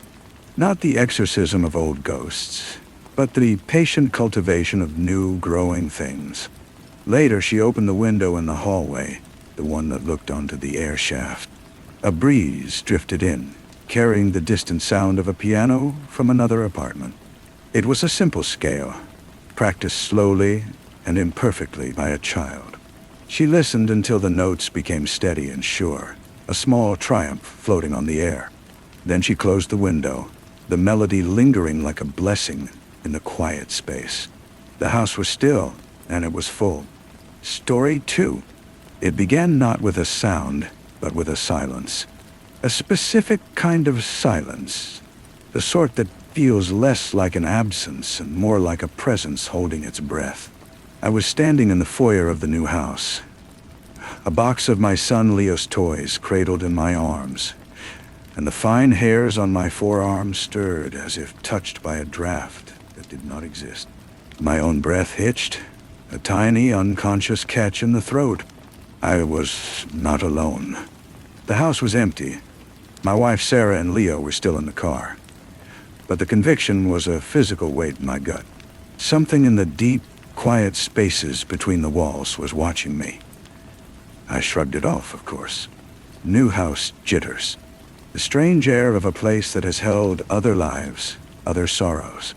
Not the exorcism of old ghosts, but the patient cultivation of new, growing things. Later, she opened the window in the hallway, the one that looked onto the air shaft. A breeze drifted in, carrying the distant sound of a piano from another apartment. It was a simple scale, practiced slowly and imperfectly by a child. She listened until the notes became steady and sure, a small triumph floating on the air. Then she closed the window, the melody lingering like a blessing in the quiet space. The house was still, and it was full. Story 2. It began not with a sound, but with a silence. A specific kind of silence, the sort that feels less like an absence and more like a presence holding its breath. I was standing in the foyer of the new house, a box of my son Leo's toys cradled in my arms, and the fine hairs on my forearms stirred as if touched by a draft that did not exist. My own breath hitched, a tiny, unconscious catch in the throat. I was not alone. The house was empty. My wife Sarah and Leo were still in the car. But the conviction was a physical weight in my gut. Something in the deep, quiet spaces between the walls was watching me. I shrugged it off, of course. New house jitters. The strange air of a place that has held other lives, other sorrows.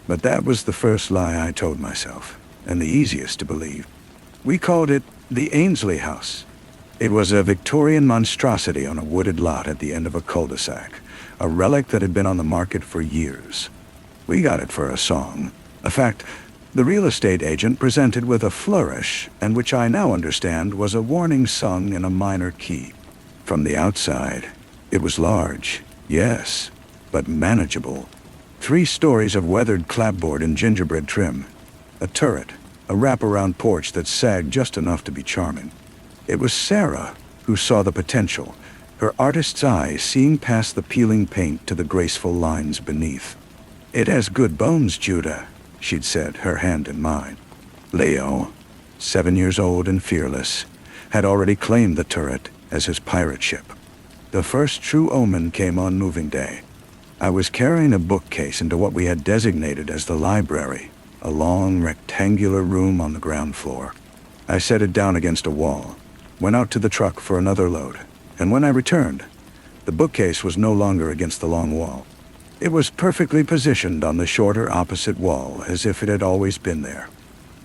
But that was the first lie I told myself, and the easiest to believe. We called it the Ainsley House. It was a Victorian monstrosity on a wooded lot at the end of a cul-de-sac, a relic that had been on the market for years. We got it for a song, a fact the real estate agent presented with a flourish, and which I now understand was a warning sung in a minor key. From the outside, it was large, yes, but manageable. 3 stories of weathered clapboard and gingerbread trim, a turret, a wraparound porch that sagged just enough to be charming. It was Sarah who saw the potential, her artist's eye seeing past the peeling paint to the graceful lines beneath. "It has good bones, Judah," she'd said, her hand in mine. Leo, 7 years old and fearless, had already claimed the turret as his pirate ship. The first true omen came on moving day. I was carrying a bookcase into what we had designated as the library, a long rectangular room on the ground floor. I set it down against a wall, went out to the truck for another load, and when I returned, the bookcase was no longer against the long wall. It was perfectly positioned on the shorter opposite wall, as if it had always been there.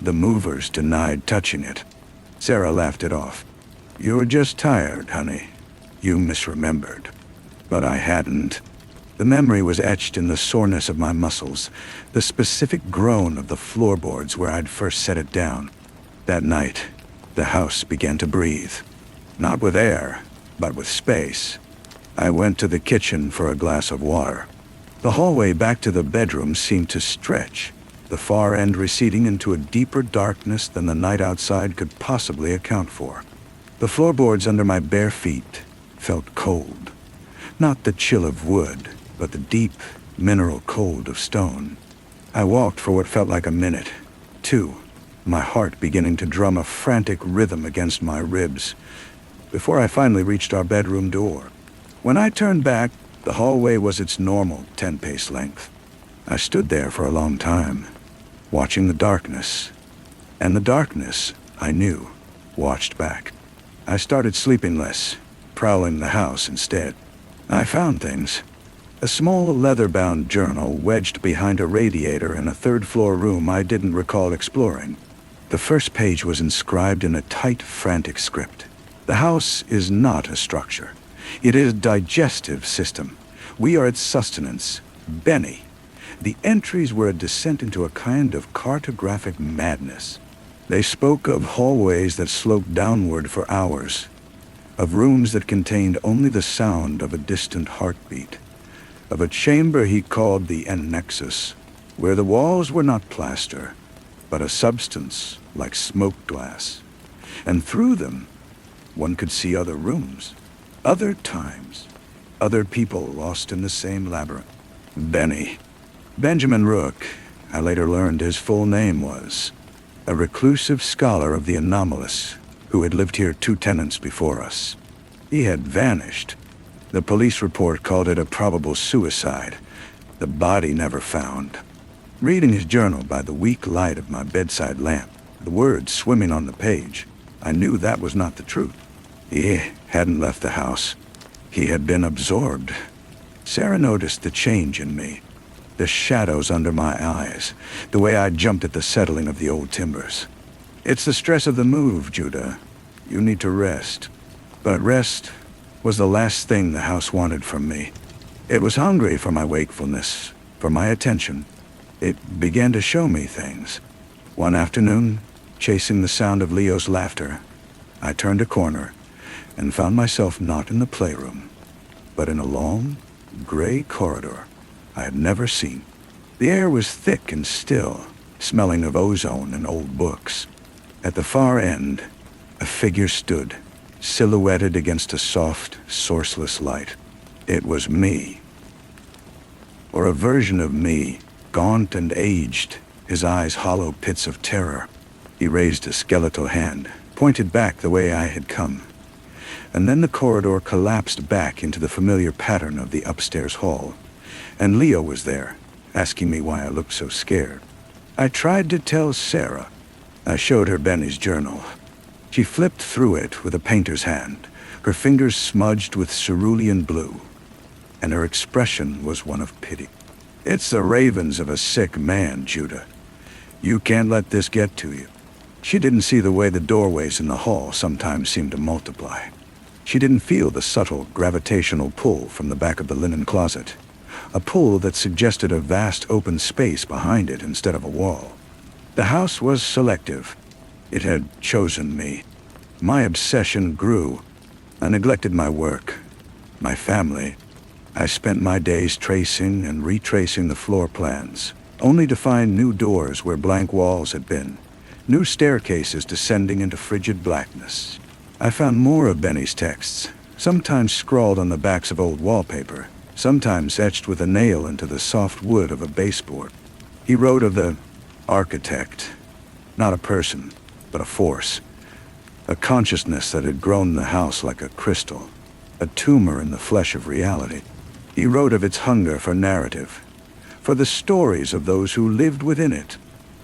The movers denied touching it. Sarah laughed it off. "You're just tired, honey." You misremembered. But I hadn't. The memory was etched in the soreness of my muscles, the specific groan of the floorboards where I'd first set it down. That night, the house began to breathe. Not with air, but with space. I went to the kitchen for a glass of water. The hallway back to the bedroom seemed to stretch, the far end receding into a deeper darkness than the night outside could possibly account for. The floorboards under my bare feet felt cold. Not the chill of wood, but the deep, mineral cold of stone. I walked for what felt like a minute, 2, my heart beginning to drum a frantic rhythm against my ribs, before I finally reached our bedroom door. When I turned back, the hallway was its normal 10-pace length. I stood there for a long time, watching the darkness. And the darkness, I knew, watched back. I started sleeping less, prowling the house instead. I found things. A small leather-bound journal wedged behind a radiator in a third-floor room I didn't recall exploring. The first page was inscribed in a tight, frantic script. The house is not a structure. It is a digestive system. We are its sustenance. Benny. The entries were a descent into a kind of cartographic madness. They spoke of hallways that sloped downward for hours, of rooms that contained only the sound of a distant heartbeat, of a chamber he called the annexus, where the walls were not plaster, but a substance like smoked glass. And through them, one could see other rooms, other times, other people lost in the same labyrinth. Benny. Benjamin Rook, I later learned his full name was, a reclusive scholar of the anomalous who had lived here 2 tenants before us. He had vanished. The police report called it a probable suicide, the body never found. Reading his journal by the weak light of my bedside lamp, the words swimming on the page, I knew that was not the truth. He hadn't left the house. He had been absorbed. Sarah noticed the change in me, the shadows under my eyes, the way I jumped at the settling of the old timbers. It's the stress of the move, Judah. You need to rest. But rest was the last thing the house wanted from me. It was hungry for my wakefulness, for my attention. It began to show me things. One afternoon, chasing the sound of Leo's laughter, I turned a corner and found myself not in the playroom, but in a long, gray corridor I had never seen. The air was thick and still, smelling of ozone and old books. At the far end, a figure stood, silhouetted against a soft, sourceless light. It was me. Or a version of me, gaunt and aged, his eyes hollow pits of terror. He raised a skeletal hand, pointed back the way I had come. And then the corridor collapsed back into the familiar pattern of the upstairs hall. And Leo was there, asking me why I looked so scared. I tried to tell Sarah. I showed her Benny's journal. She flipped through it with a painter's hand, her fingers smudged with cerulean blue, and her expression was one of pity. It's the ravings of a sick man, Judah. You can't let this get to you. She didn't see the way the doorways in the hall sometimes seemed to multiply. She didn't feel the subtle gravitational pull from the back of the linen closet, a pull that suggested a vast open space behind it instead of a wall. The house was selective. It had chosen me. My obsession grew. I neglected my work, my family. I spent my days tracing and retracing the floor plans, only to find new doors where blank walls had been, new staircases descending into frigid blackness. I found more of Benny's texts, sometimes scrawled on the backs of old wallpaper, sometimes etched with a nail into the soft wood of a baseboard. He wrote of the architect, not a person, but a force, a consciousness that had grown the house like a crystal, a tumor in the flesh of reality. He wrote of its hunger for narrative, for the stories of those who lived within it.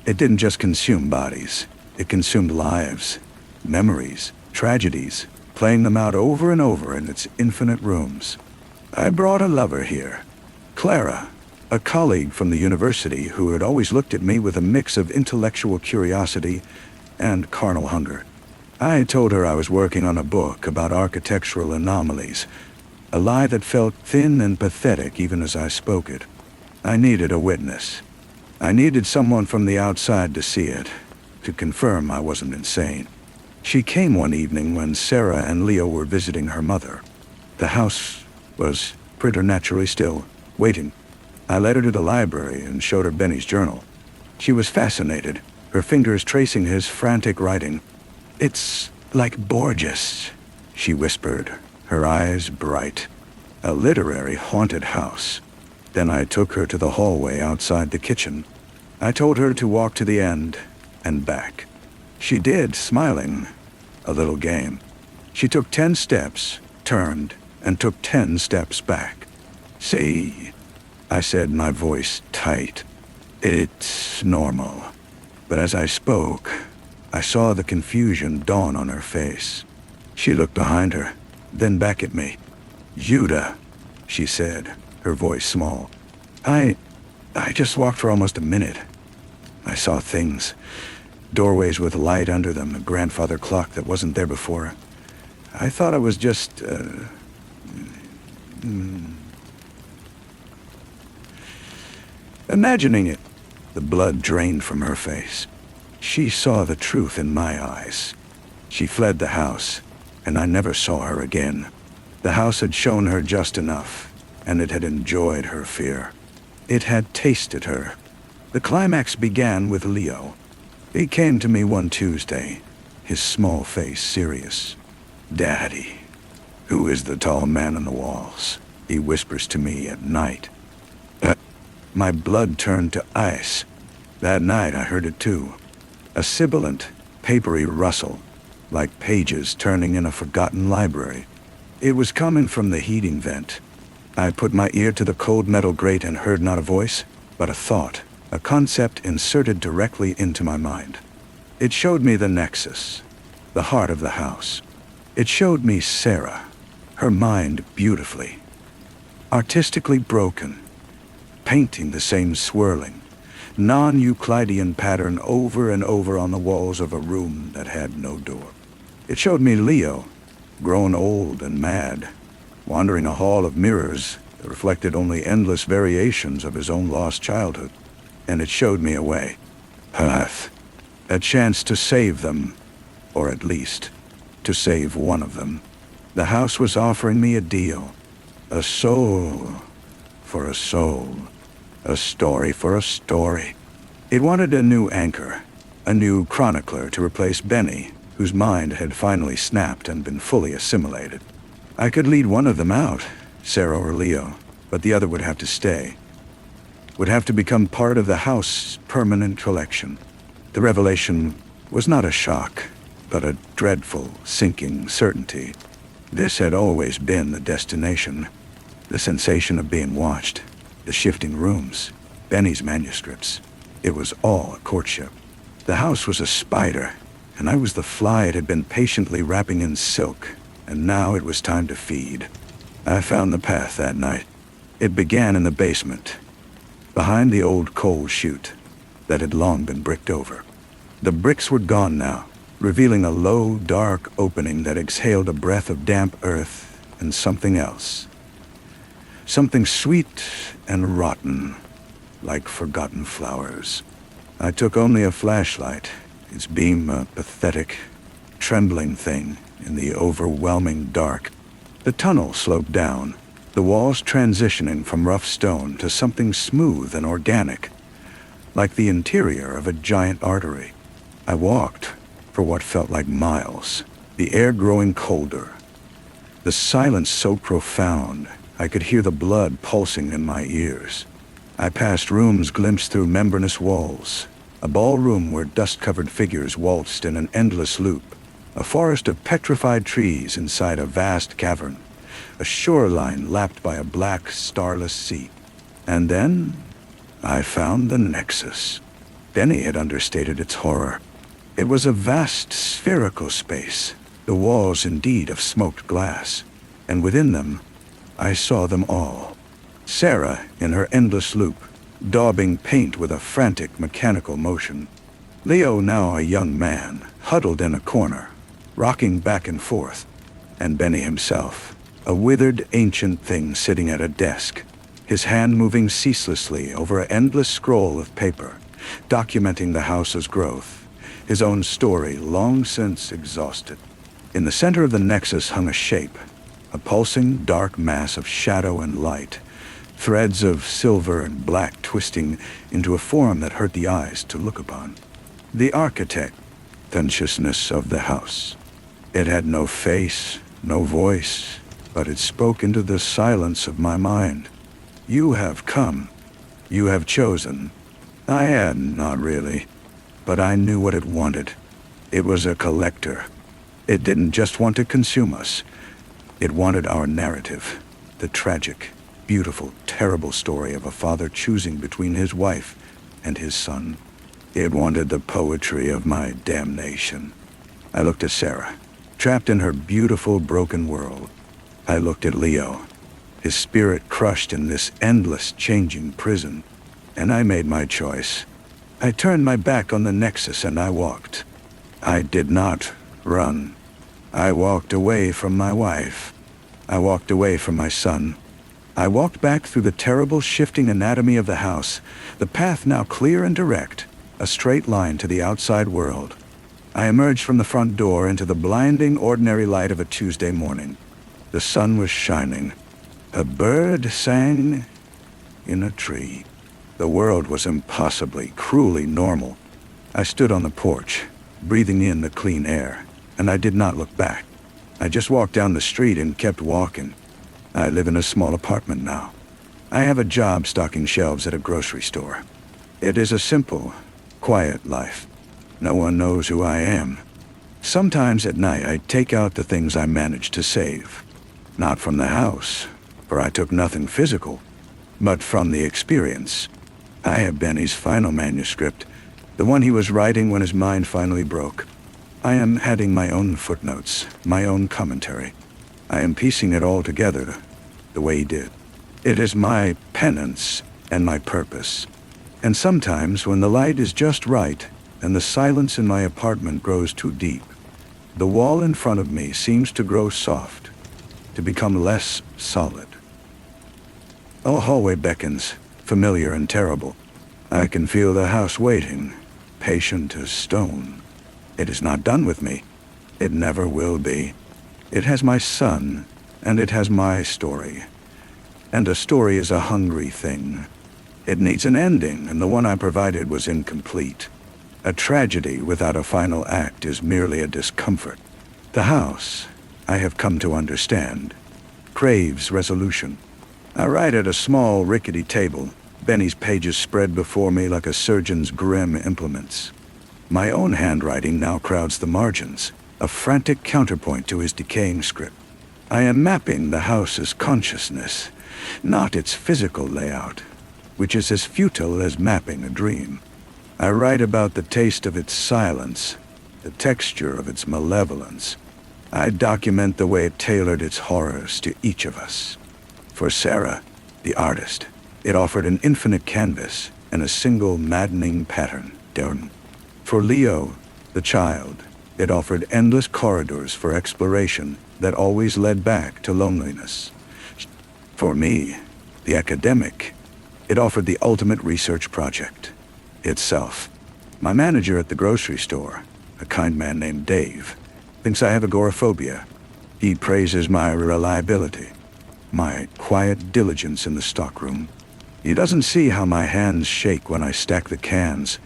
It didn't just consume bodies, it consumed lives, memories, tragedies, playing them out over and over in its infinite rooms. I brought a lover here, Clara, a colleague from the university who had always looked at me with a mix of intellectual curiosity and carnal hunger. I told her I was working on a book about architectural anomalies, a lie that felt thin and pathetic even as I spoke it. I needed a witness. I needed someone from the outside to see it, to confirm I wasn't insane. She came one evening when Sarah and Leo were visiting her mother. The house was preternaturally still, waiting. I led her to the library and showed her Benny's journal. She was fascinated, her fingers tracing his frantic writing. "It's like Borges," she whispered, her eyes bright. A literary haunted house. Then I took her to the hallway outside the kitchen. I told her to walk to the end and back. She did, smiling. A little game. She took 10 steps, turned, and took 10 steps back. "See," I said, my voice tight. "It's normal." But as I spoke, I saw the confusion dawn on her face. She looked behind her, then back at me. "Judah," she said, her voice small. I just walked for almost a minute. I saw things. Doorways with light under them, a grandfather clock that wasn't there before. I thought I was just, imagining it. The blood drained from her face. She saw the truth in my eyes. She fled the house, and I never saw her again. The house had shown her just enough, and it had enjoyed her fear. It had tasted her. The climax began with Leo. He came to me one Tuesday, his small face serious. "Daddy, who is the tall man on the walls?" he whispers to me at night. My blood turned to ice. That night I heard it too. A sibilant, papery rustle, like pages turning in a forgotten library. It was coming from the heating vent. I put my ear to the cold metal grate and heard not a voice, but a thought, a concept inserted directly into my mind. It showed me the nexus, the heart of the house. It showed me Sarah, her mind beautifully, artistically broken, painting the same swirling, non-Euclidean pattern over and over on the walls of a room that had no door. It showed me Leo, grown old and mad, wandering a hall of mirrors that reflected only endless variations of his own lost childhood. And it showed me a way, path, a chance to save them, or at least, to save one of them. The house was offering me a deal, a soul for a soul, a story for a story. It wanted a new anchor, a new chronicler to replace Benny, whose mind had finally snapped and been fully assimilated. I could lead one of them out, Sarah or Leo, but the other would have to stay. Would have to become part of the house's permanent collection. The revelation was not a shock, but a dreadful, sinking certainty. This had always been the destination. The sensation of being watched, the shifting rooms, Benny's manuscripts. It was all a courtship. The house was a spider, and I was the fly it had been patiently wrapping in silk, and now it was time to feed. I found the path that night. It began in the basement, behind the old coal chute that had long been bricked over. The bricks were gone now, revealing a low, dark opening that exhaled a breath of damp earth and something else. Something sweet and rotten, like forgotten flowers. I took only a flashlight, its beam a pathetic, trembling thing in the overwhelming dark. The tunnel sloped down, the walls transitioning from rough stone to something smooth and organic, like the interior of a giant artery. I walked for what felt like miles, the air growing colder, the silence so profound I could hear the blood pulsing in my ears. I passed rooms glimpsed through membranous walls, a ballroom where dust-covered figures waltzed in an endless loop, a forest of petrified trees inside a vast cavern, a shoreline lapped by a black, starless sea. And then I found the nexus. Benny had understated its horror. It was a vast, spherical space, the walls indeed of smoked glass, and within them I saw them all. Sarah in her endless loop, daubing paint with a frantic mechanical motion. Leo, now a young man, huddled in a corner, rocking back and forth, and Benny himself, a withered ancient thing sitting at a desk, his hand moving ceaselessly over an endless scroll of paper, documenting the house's growth, his own story long since exhausted. In the center of the nexus hung a shape, a pulsing dark mass of shadow and light, threads of silver and black twisting into a form that hurt the eyes to look upon. The architect, consciousness of the house. It had no face, no voice, but it spoke into the silence of my mind. You have come. You have chosen. I had not really, but I knew what it wanted. It was a collector. It didn't just want to consume us. It wanted our narrative, the tragic, beautiful, terrible story of a father choosing between his wife and his son. It wanted the poetry of my damnation. I looked at Sarah, trapped in her beautiful, broken world. I looked at Leo, his spirit crushed in this endless, changing prison. And I made my choice. I turned my back on the Nexus and I walked. I did not run. I walked away from my wife. I walked away from my son. I walked back through the terrible, shifting anatomy of the house, the path now clear and direct, a straight line to the outside world. I emerged from the front door into the blinding, ordinary light of a Tuesday morning. The sun was shining. A bird sang in a tree. The world was impossibly, cruelly normal. I stood on the porch, breathing in the clean air, and I did not look back. I just walked down the street and kept walking. I live in a small apartment now. I have a job stocking shelves at a grocery store. It is a simple, quiet life. No one knows who I am. Sometimes at night I take out the things I managed to save. Not from the house, for I took nothing physical, but from the experience. I have Benny's final manuscript, the one he was writing when his mind finally broke. I am adding my own footnotes, my own commentary. I am piecing it all together the way he did. It is my penance and my purpose. And sometimes when the light is just right and the silence in my apartment grows too deep, the wall in front of me seems to grow soft, to become less solid. A hallway beckons, familiar and terrible. I can feel the house waiting, patient as stone. It is not done with me. It never will be. It has my son, and it has my story. And a story is a hungry thing. It needs an ending, and the one I provided was incomplete. A tragedy without a final act is merely a discomfort. The house, I have come to understand, craves resolution. I write at a small, rickety table, Benny's pages spread before me like a surgeon's grim implements. My own handwriting now crowds the margins, a frantic counterpoint to his decaying script. I am mapping the house's consciousness, not its physical layout, which is as futile as mapping a dream. I write about the taste of its silence, the texture of its malevolence. I document the way it tailored its horrors to each of us. For Sarah, the artist, it offered an infinite canvas and a single maddening pattern. For Leo, the child, it offered endless corridors for exploration that always led back to loneliness. For me, the academic, it offered the ultimate research project itself. My manager at the grocery store, a kind man named Dave, thinks I have agoraphobia. He praises my reliability, my quiet diligence in the stockroom. He doesn't see how my hands shake when I stack the cans,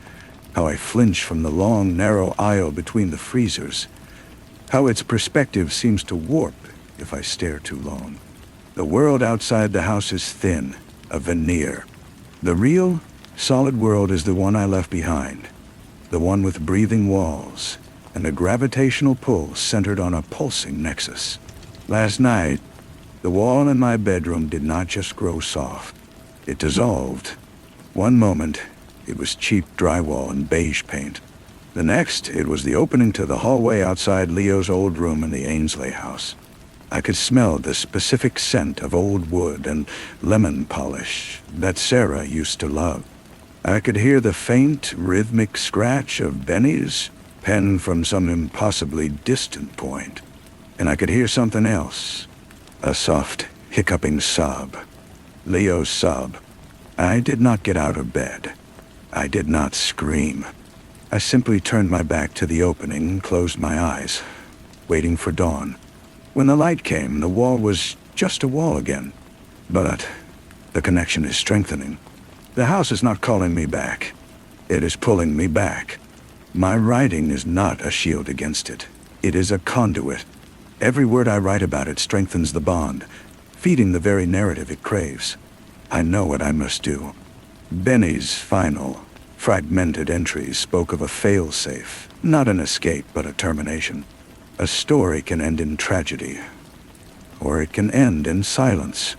how I flinch from the long, narrow aisle between the freezers, how its perspective seems to warp if I stare too long. The world outside the house is thin, a veneer. The real, solid world is the one I left behind, the one with breathing walls and a gravitational pull centered on a pulsing nexus. Last night, the wall in my bedroom did not just grow soft. It dissolved. One moment, it was cheap drywall and beige paint. The next, it was the opening to the hallway outside Leo's old room in the Ainsley house. I could smell the specific scent of old wood and lemon polish that Sarah used to love. I could hear the faint, rhythmic scratch of Benny's penned from some impossibly distant point, and I could hear something else. A soft, hiccuping sob. Leo's sob. I did not get out of bed. I did not scream. I simply turned my back to the opening and closed my eyes, waiting for dawn. When the light came, the wall was just a wall again. But the connection is strengthening. The house is not calling me back. It is pulling me back. My writing is not a shield against it. It is a conduit. Every word I write about it strengthens the bond, feeding the very narrative it craves. I know what I must do. Benny's final, fragmented entries spoke of a fail-safe, not an escape, but a termination. A story can end in tragedy, or it can end in silence.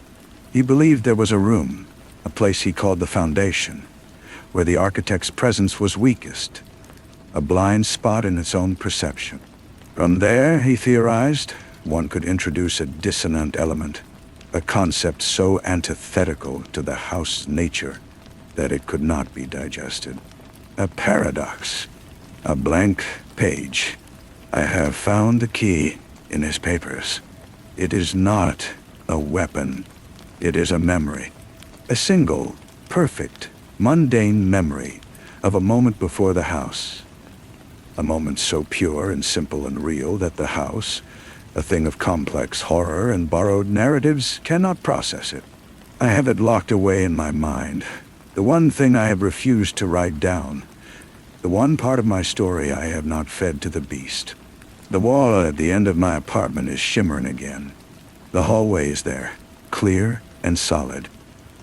He believed there was a room, a place he called the foundation, where the architect's presence was weakest, a blind spot in its own perception. From there, he theorized, one could introduce a dissonant element, a concept so antithetical to the house's nature that it could not be digested. A paradox, a blank page. I have found the key in his papers. It is not a weapon. It is a memory. A single, perfect, mundane memory of a moment before the house. A moment so pure and simple and real that the house, a thing of complex horror and borrowed narratives, cannot process it. I have it locked away in my mind. The one thing I have refused to write down. The one part of my story I have not fed to the beast. The wall at the end of my apartment is shimmering again. The hallway is there, clear and solid.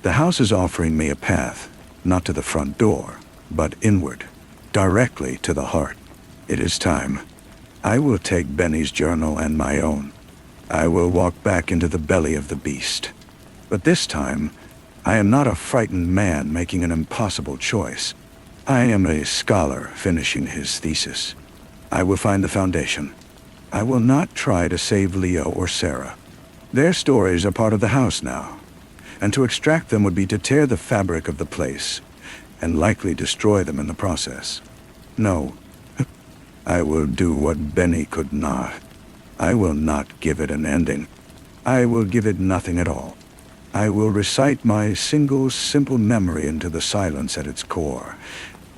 The house is offering me a path, not to the front door, but inward, directly to the heart. It is time. I will take Benny's journal and my own. I will walk back into the belly of the beast. But this time, I am not a frightened man making an impossible choice. I am a scholar finishing his thesis. I will find the foundation. I will not try to save Leo or Sarah. Their stories are part of the house now, and to extract them would be to tear the fabric of the place, and likely destroy them in the process. No, I will do what Benny could not. I will not give it an ending. I will give it nothing at all. I will recite my single, simple memory into the silence at its core,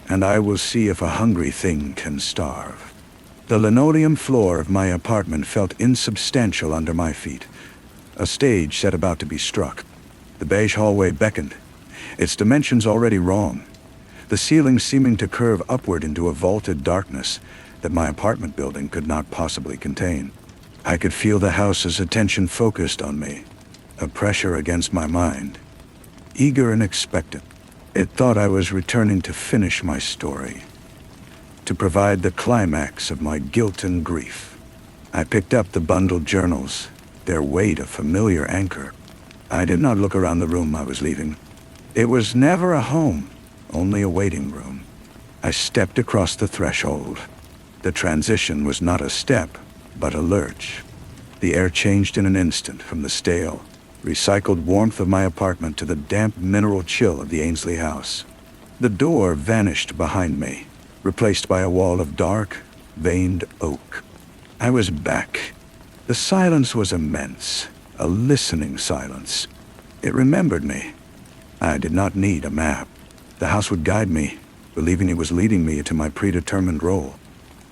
and I will see if a hungry thing can starve. The linoleum floor of my apartment felt insubstantial under my feet. A stage set about to be struck. The beige hallway beckoned, its dimensions already wrong, the ceiling seeming to curve upward into a vaulted darkness that my apartment building could not possibly contain. I could feel the house's attention focused on me, a pressure against my mind, eager and expectant. It thought I was returning to finish my story, to provide the climax of my guilt and grief. I picked up the bundled journals, their weight a familiar anchor. I did not look around the room I was leaving. It was never a home, only a waiting room. I stepped across the threshold. The transition was not a step, but a lurch. The air changed in an instant from the stale, recycled warmth of my apartment to the damp mineral chill of the Ainsley house. The door vanished behind me, replaced by a wall of dark, veined oak. I was back. The silence was immense, a listening silence. It remembered me. I did not need a map. The house would guide me, believing it was leading me to my predetermined role.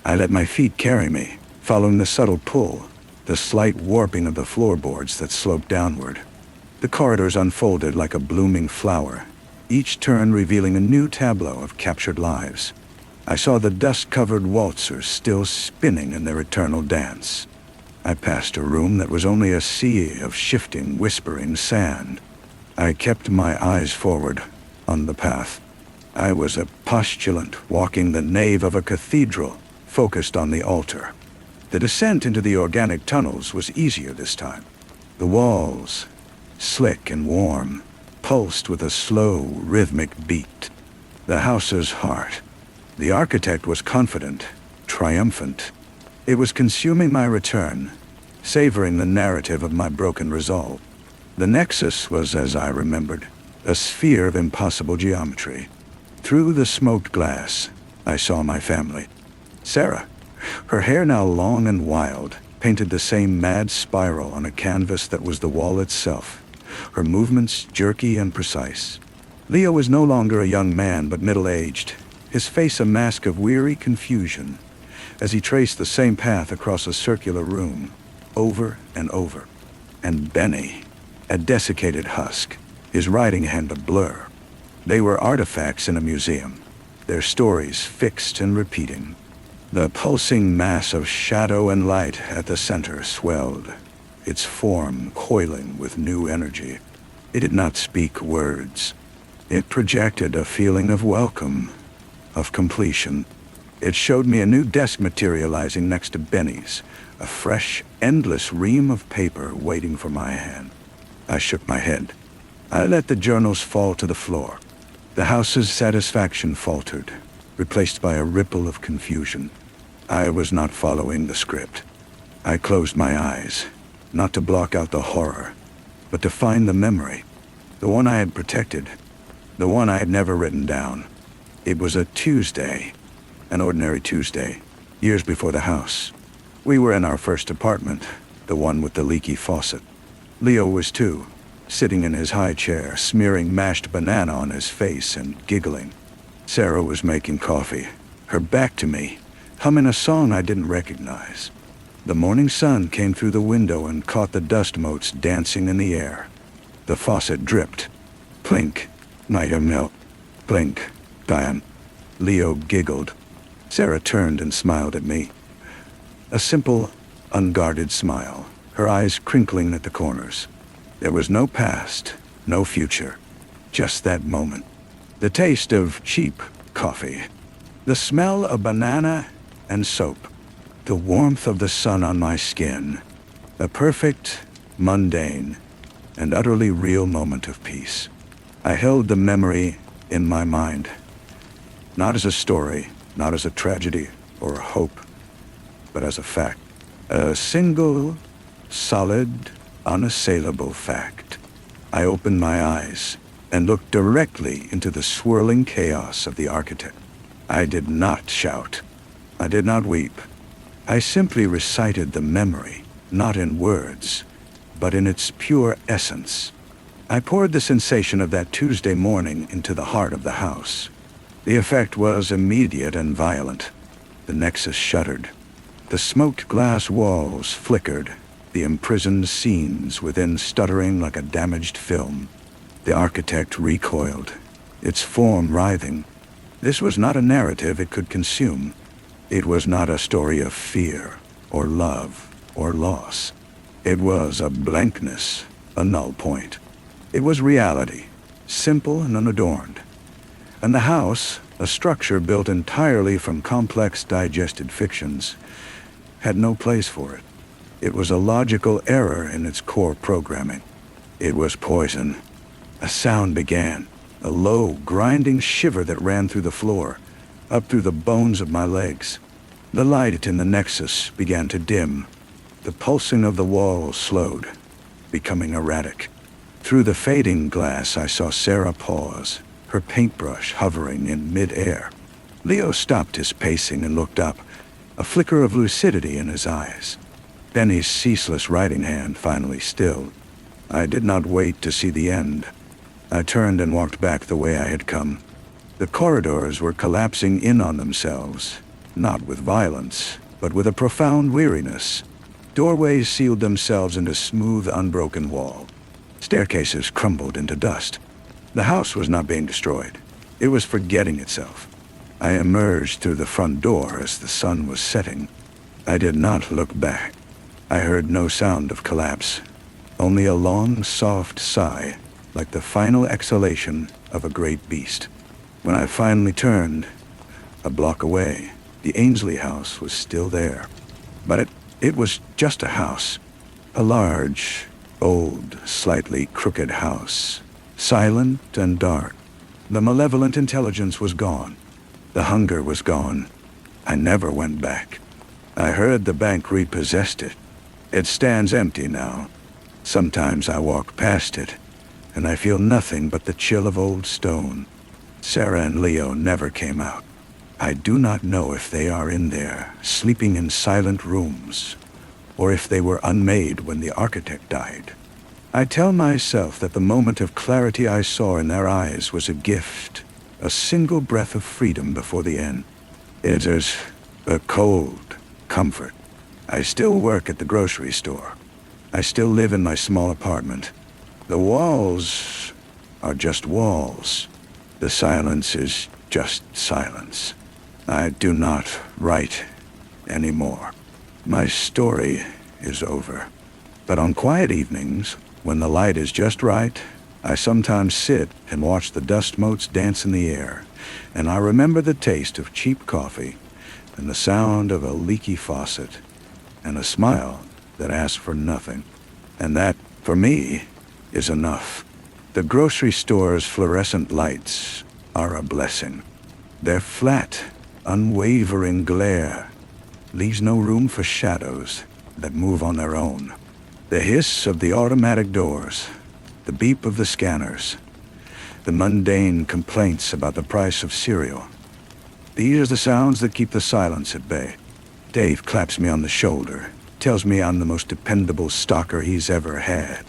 I let my feet carry me, following the subtle pull, the slight warping of the floorboards that sloped downward. The corridors unfolded like a blooming flower, each turn revealing a new tableau of captured lives. I saw the dust-covered waltzers still spinning in their eternal dance. I passed a room that was only a sea of shifting, whispering sand. I kept my eyes forward, on the path. I was a postulant walking the nave of a cathedral, focused on the altar. The descent into the organic tunnels was easier this time. The walls, slick and warm, pulsed with a slow, rhythmic beat. The house's heart. The architect was confident, triumphant. It was consuming my return, savoring the narrative of my broken resolve. The nexus was, as I remembered, a sphere of impossible geometry. Through the smoked glass, I saw my family. Sarah, her hair now long and wild, painted the same mad spiral on a canvas that was the wall itself, her movements jerky and precise. Leo was no longer a young man but middle-aged, his face a mask of weary confusion, as he traced the same path across a circular room, over and over. And Benny, a desiccated husk, his writing hand a blur. They were artifacts in a museum, their stories fixed and repeating. The pulsing mass of shadow and light at the center swelled, its form coiling with new energy. It did not speak words. It projected a feeling of welcome, of completion. It showed me a new desk materializing next to Benny's, a fresh, endless ream of paper waiting for my hand. I shook my head. I let the journals fall to the floor. The house's satisfaction faltered, replaced by a ripple of confusion. I was not following the script. I closed my eyes, not to block out the horror, but to find the memory, the one I had protected, the one I had never written down. It was a Tuesday, an ordinary Tuesday, years before the house. We were in our first apartment, the one with the leaky faucet. Leo was too, sitting in his high chair, smearing mashed banana on his face and giggling. Sarah was making coffee, her back to me, humming a song I didn't recognize. The morning sun came through the window and caught the dust motes dancing in the air. The faucet dripped. Plink, might have melt. Plink, Diane. Leo giggled. Sarah turned and smiled at me. A simple, unguarded smile, her eyes crinkling at the corners. There was no past, no future, just that moment. The taste of cheap coffee, the smell of banana and soap, the warmth of the sun on my skin, a perfect, mundane, and utterly real moment of peace. I held the memory in my mind, not as a story, not as a tragedy or a hope, but as a fact. A single, solid, unassailable fact. I opened my eyes and looked directly into the swirling chaos of the architect. I did not shout. I did not weep. I simply recited the memory, not in words, but in its pure essence. I poured the sensation of that Tuesday morning into the heart of the house. The effect was immediate and violent. The nexus shuddered. The smoked glass walls flickered, the imprisoned scenes within stuttering like a damaged film. The architect recoiled, its form writhing. This was not a narrative it could consume. It was not a story of fear, or love, or loss. It was a blankness, a null point. It was reality, simple and unadorned. And the house, a structure built entirely from complex digested fictions, had no place for it. It was a logical error in its core programming. It was poison. A sound began, a low, grinding shiver that ran through the floor, up through the bones of my legs. The light in the nexus began to dim. The pulsing of the walls slowed, becoming erratic. Through the fading glass, I saw Sarah pause, her paintbrush hovering in mid-air. Leo stopped his pacing and looked up, a flicker of lucidity in his eyes. Benny's ceaseless writing hand finally stilled. I did not wait to see the end. I turned and walked back the way I had come. The corridors were collapsing in on themselves, not with violence, but with a profound weariness. Doorways sealed themselves into smooth, unbroken wall. Staircases crumbled into dust. The house was not being destroyed. It was forgetting itself. I emerged through the front door as the sun was setting. I did not look back. I heard no sound of collapse, only a long, soft sigh, like the final exhalation of a great beast. When I finally turned, a block away, the Ainsley house was still there. But it was just a house. A large, old, slightly crooked house, silent and dark. The malevolent intelligence was gone. The hunger was gone. I never went back. I heard the bank repossessed it. It stands empty now. Sometimes I walk past it, and I feel nothing but the chill of old stone. Sarah and Leo never came out. I do not know if they are in there, sleeping in silent rooms, or if they were unmade when the architect died. I tell myself that the moment of clarity I saw in their eyes was a gift, a single breath of freedom before the end. It is a cold comfort. I still work at the grocery store. I still live in my small apartment. The walls are just walls. The silence is just silence. I do not write anymore. My story is over. But on quiet evenings, when the light is just right, I sometimes sit and watch the dust motes dance in the air, and I remember the taste of cheap coffee, and the sound of a leaky faucet, and a smile that asks for nothing. And that, for me, is enough. The grocery store's fluorescent lights are a blessing. Their flat, unwavering glare leaves no room for shadows that move on their own. The hiss of the automatic doors, the beep of the scanners, the mundane complaints about the price of cereal. These are the sounds that keep the silence at bay. Dave claps me on the shoulder, tells me I'm the most dependable stalker he's ever had.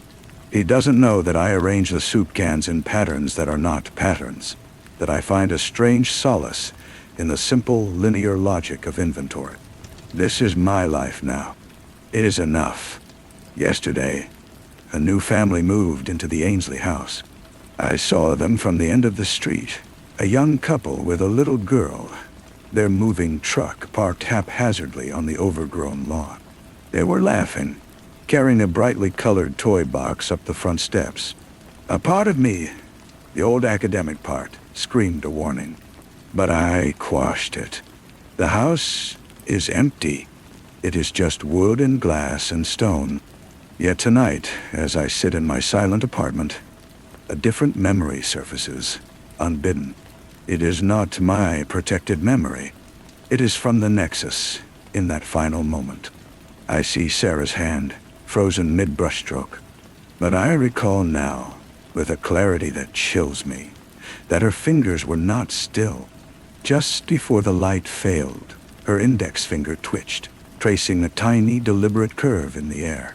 He doesn't know that I arrange the soup cans in patterns that are not patterns, that I find a strange solace in the simple linear logic of inventory. This is my life now. It is enough. Yesterday, a new family moved into the Ainsley house. I saw them from the end of the street, a young couple with a little girl, their moving truck parked haphazardly on the overgrown lawn. They were laughing, carrying a brightly colored toy box up the front steps. A part of me, the old academic part, screamed a warning, but I quashed it. The house is empty. It is just wood and glass and stone. Yet tonight, as I sit in my silent apartment, a different memory surfaces, unbidden. It is not my protected memory. It is from the Nexus, in that final moment. I see Sarah's hand, frozen mid-brushstroke. But I recall now, with a clarity that chills me, that her fingers were not still. Just before the light failed, her index finger twitched, tracing a tiny, deliberate curve in the air.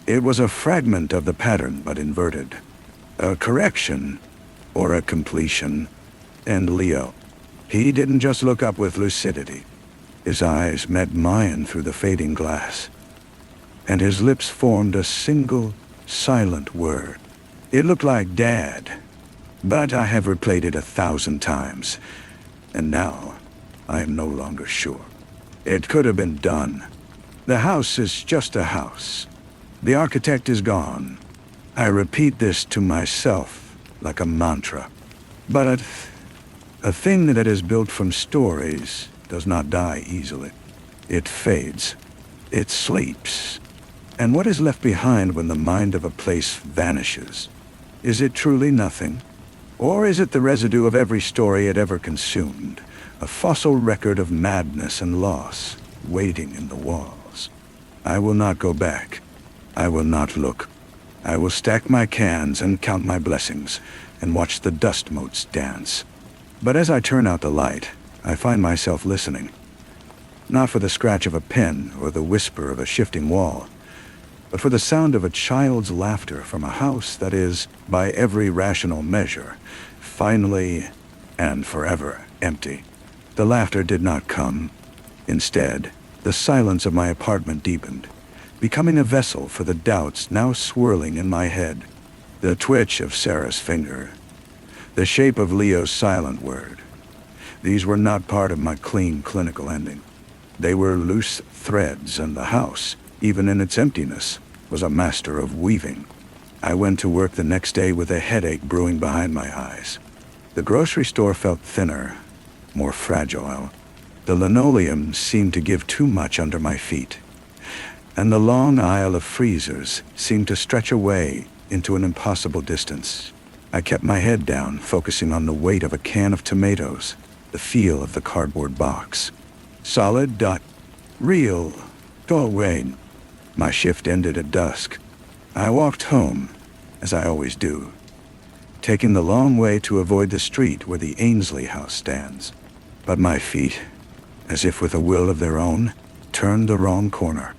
It was a fragment of the pattern, but inverted. A correction, or a completion. And Leo, he didn't just look up with lucidity. His eyes met mine through the fading glass, and his lips formed a single, silent word. It looked like Dad, but I have replayed it 1,000 times, and now I am no longer sure. It could have been done. The house is just a house. The architect is gone. I repeat this to myself like a mantra. But a thing that is built from stories does not die easily. It fades. It sleeps. And what is left behind when the mind of a place vanishes? Is it truly nothing? Or is it the residue of every story it ever consumed? A fossil record of madness and loss, waiting in the walls. I will not go back. I will not look. I will stack my cans and count my blessings, and watch the dust motes dance. But as I turn out the light, I find myself listening. Not for the scratch of a pen or the whisper of a shifting wall, but for the sound of a child's laughter from a house that is, by every rational measure, finally and forever empty. The laughter did not come. Instead, the silence of my apartment deepened, becoming a vessel for the doubts now swirling in my head. The twitch of Sarah's finger, the shape of Leo's silent word. These were not part of my clean clinical ending. They were loose threads, and the house, even in its emptiness, was a master of weaving. I went to work the next day with a headache brewing behind my eyes. The grocery store felt thinner, more fragile. The linoleum seemed to give too much under my feet, and the long aisle of freezers seemed to stretch away into an impossible distance. I kept my head down, focusing on the weight of a can of tomatoes, the feel of the cardboard box. Solid, real, dull weight. My shift ended at dusk. I walked home, as I always do, taking the long way to avoid the street where the Ainsley house stands. But my feet, as if with a will of their own, turned the wrong corner.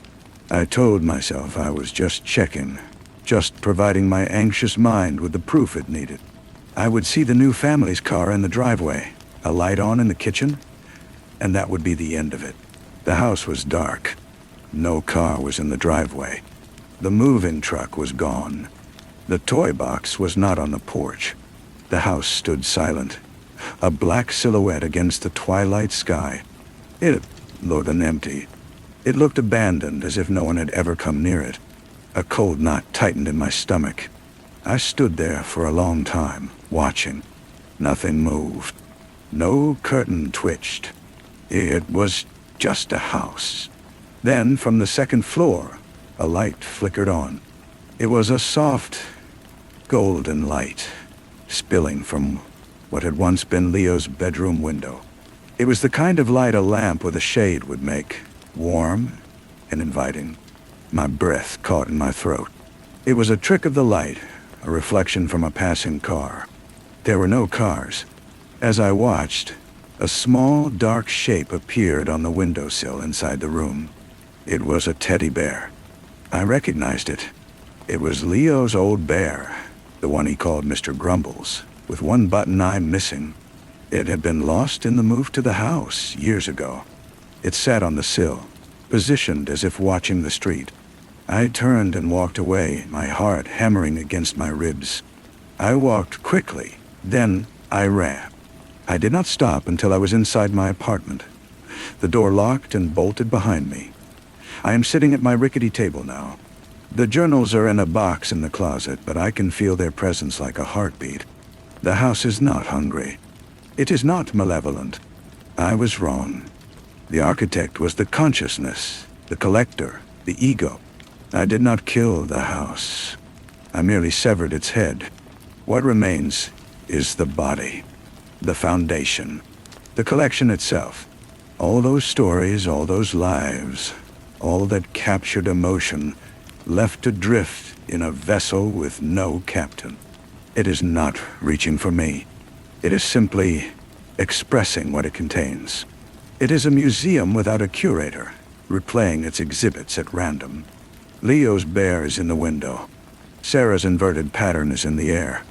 I told myself I was just checking, just providing my anxious mind with the proof it needed. I would see the new family's car in the driveway, a light on in the kitchen, and that would be the end of it. The house was dark. No car was in the driveway. The moving truck was gone. The toy box was not on the porch. The house stood silent, a black silhouette against the twilight sky. It looked empty. It looked abandoned, as if no one had ever come near it. A cold knot tightened in my stomach. I stood there for a long time, watching. Nothing moved. No curtain twitched. It was just a house. Then, from the second floor, a light flickered on. It was a soft, golden light, spilling from what had once been Leo's bedroom window. It was the kind of light a lamp with a shade would make, warm and inviting. My breath caught in my throat. It was a trick of the light, a reflection from a passing car. There were no cars. As I watched, a small, dark shape appeared on the windowsill inside the room. It was a teddy bear. I recognized it. It was Leo's old bear, the one he called Mr. Grumbles, with one button eye missing. It had been lost in the move to the house years ago. It sat on the sill, positioned as if watching the street. I turned and walked away, my heart hammering against my ribs. I walked quickly, then I ran. I did not stop until I was inside my apartment. The door locked and bolted behind me. I am sitting at my rickety table now. The journals are in a box in the closet, but I can feel their presence like a heartbeat. The house is not hungry. It is not malevolent. I was wrong. The architect was the consciousness, the collector, the ego. I did not kill the house. I merely severed its head. What remains is the body, the foundation, the collection itself. All those stories, all those lives, all that captured emotion, left to drift in a vessel with no captain. It is not reaching for me. It is simply expressing what it contains. It is a museum without a curator, replaying its exhibits at random. Leo's bear is in the window. Sarah's inverted pattern is in the air.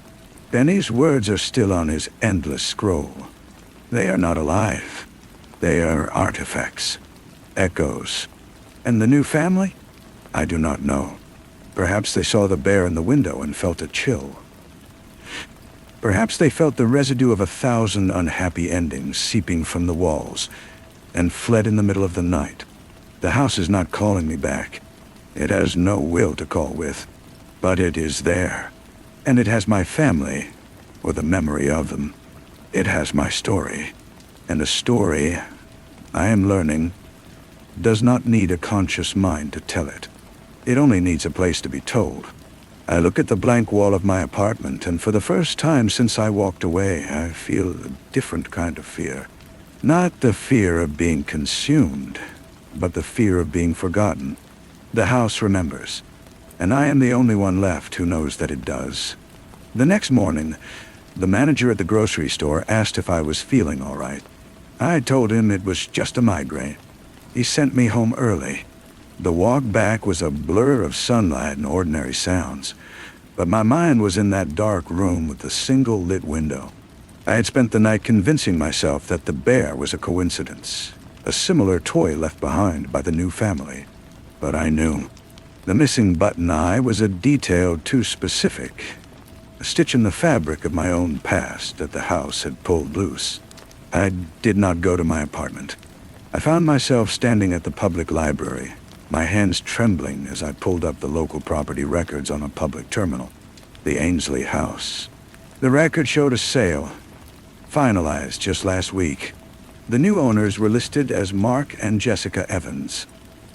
Benny's words are still on his endless scroll. They are not alive. They are artifacts, echoes. And the new family? I do not know. Perhaps they saw the bear in the window and felt a chill. Perhaps they felt the residue of 1,000 unhappy endings seeping from the walls and fled in the middle of the night. The house is not calling me back. It has no will to call with, but it is there. And it has my family, or the memory of them. It has my story. And a story, I am learning, does not need a conscious mind to tell it. It only needs a place to be told. I look at the blank wall of my apartment, and for the first time since I walked away, I feel a different kind of fear. Not the fear of being consumed, but the fear of being forgotten. The house remembers, and I am the only one left who knows that it does. The next morning, the manager at the grocery store asked if I was feeling all right. I told him it was just a migraine. He sent me home early. The walk back was a blur of sunlight and ordinary sounds, but my mind was in that dark room with the single lit window. I had spent the night convincing myself that the bear was a coincidence, a similar toy left behind by the new family. But I knew. The missing button eye was a detail too specific, a stitch in the fabric of my own past that the house had pulled loose. I did not go to my apartment. I found myself standing at the public library, my hands trembling as I pulled up the local property records on a public terminal. The Ainsley house. The record showed a sale, finalized just last week. The new owners were listed as Mark and Jessica Evans.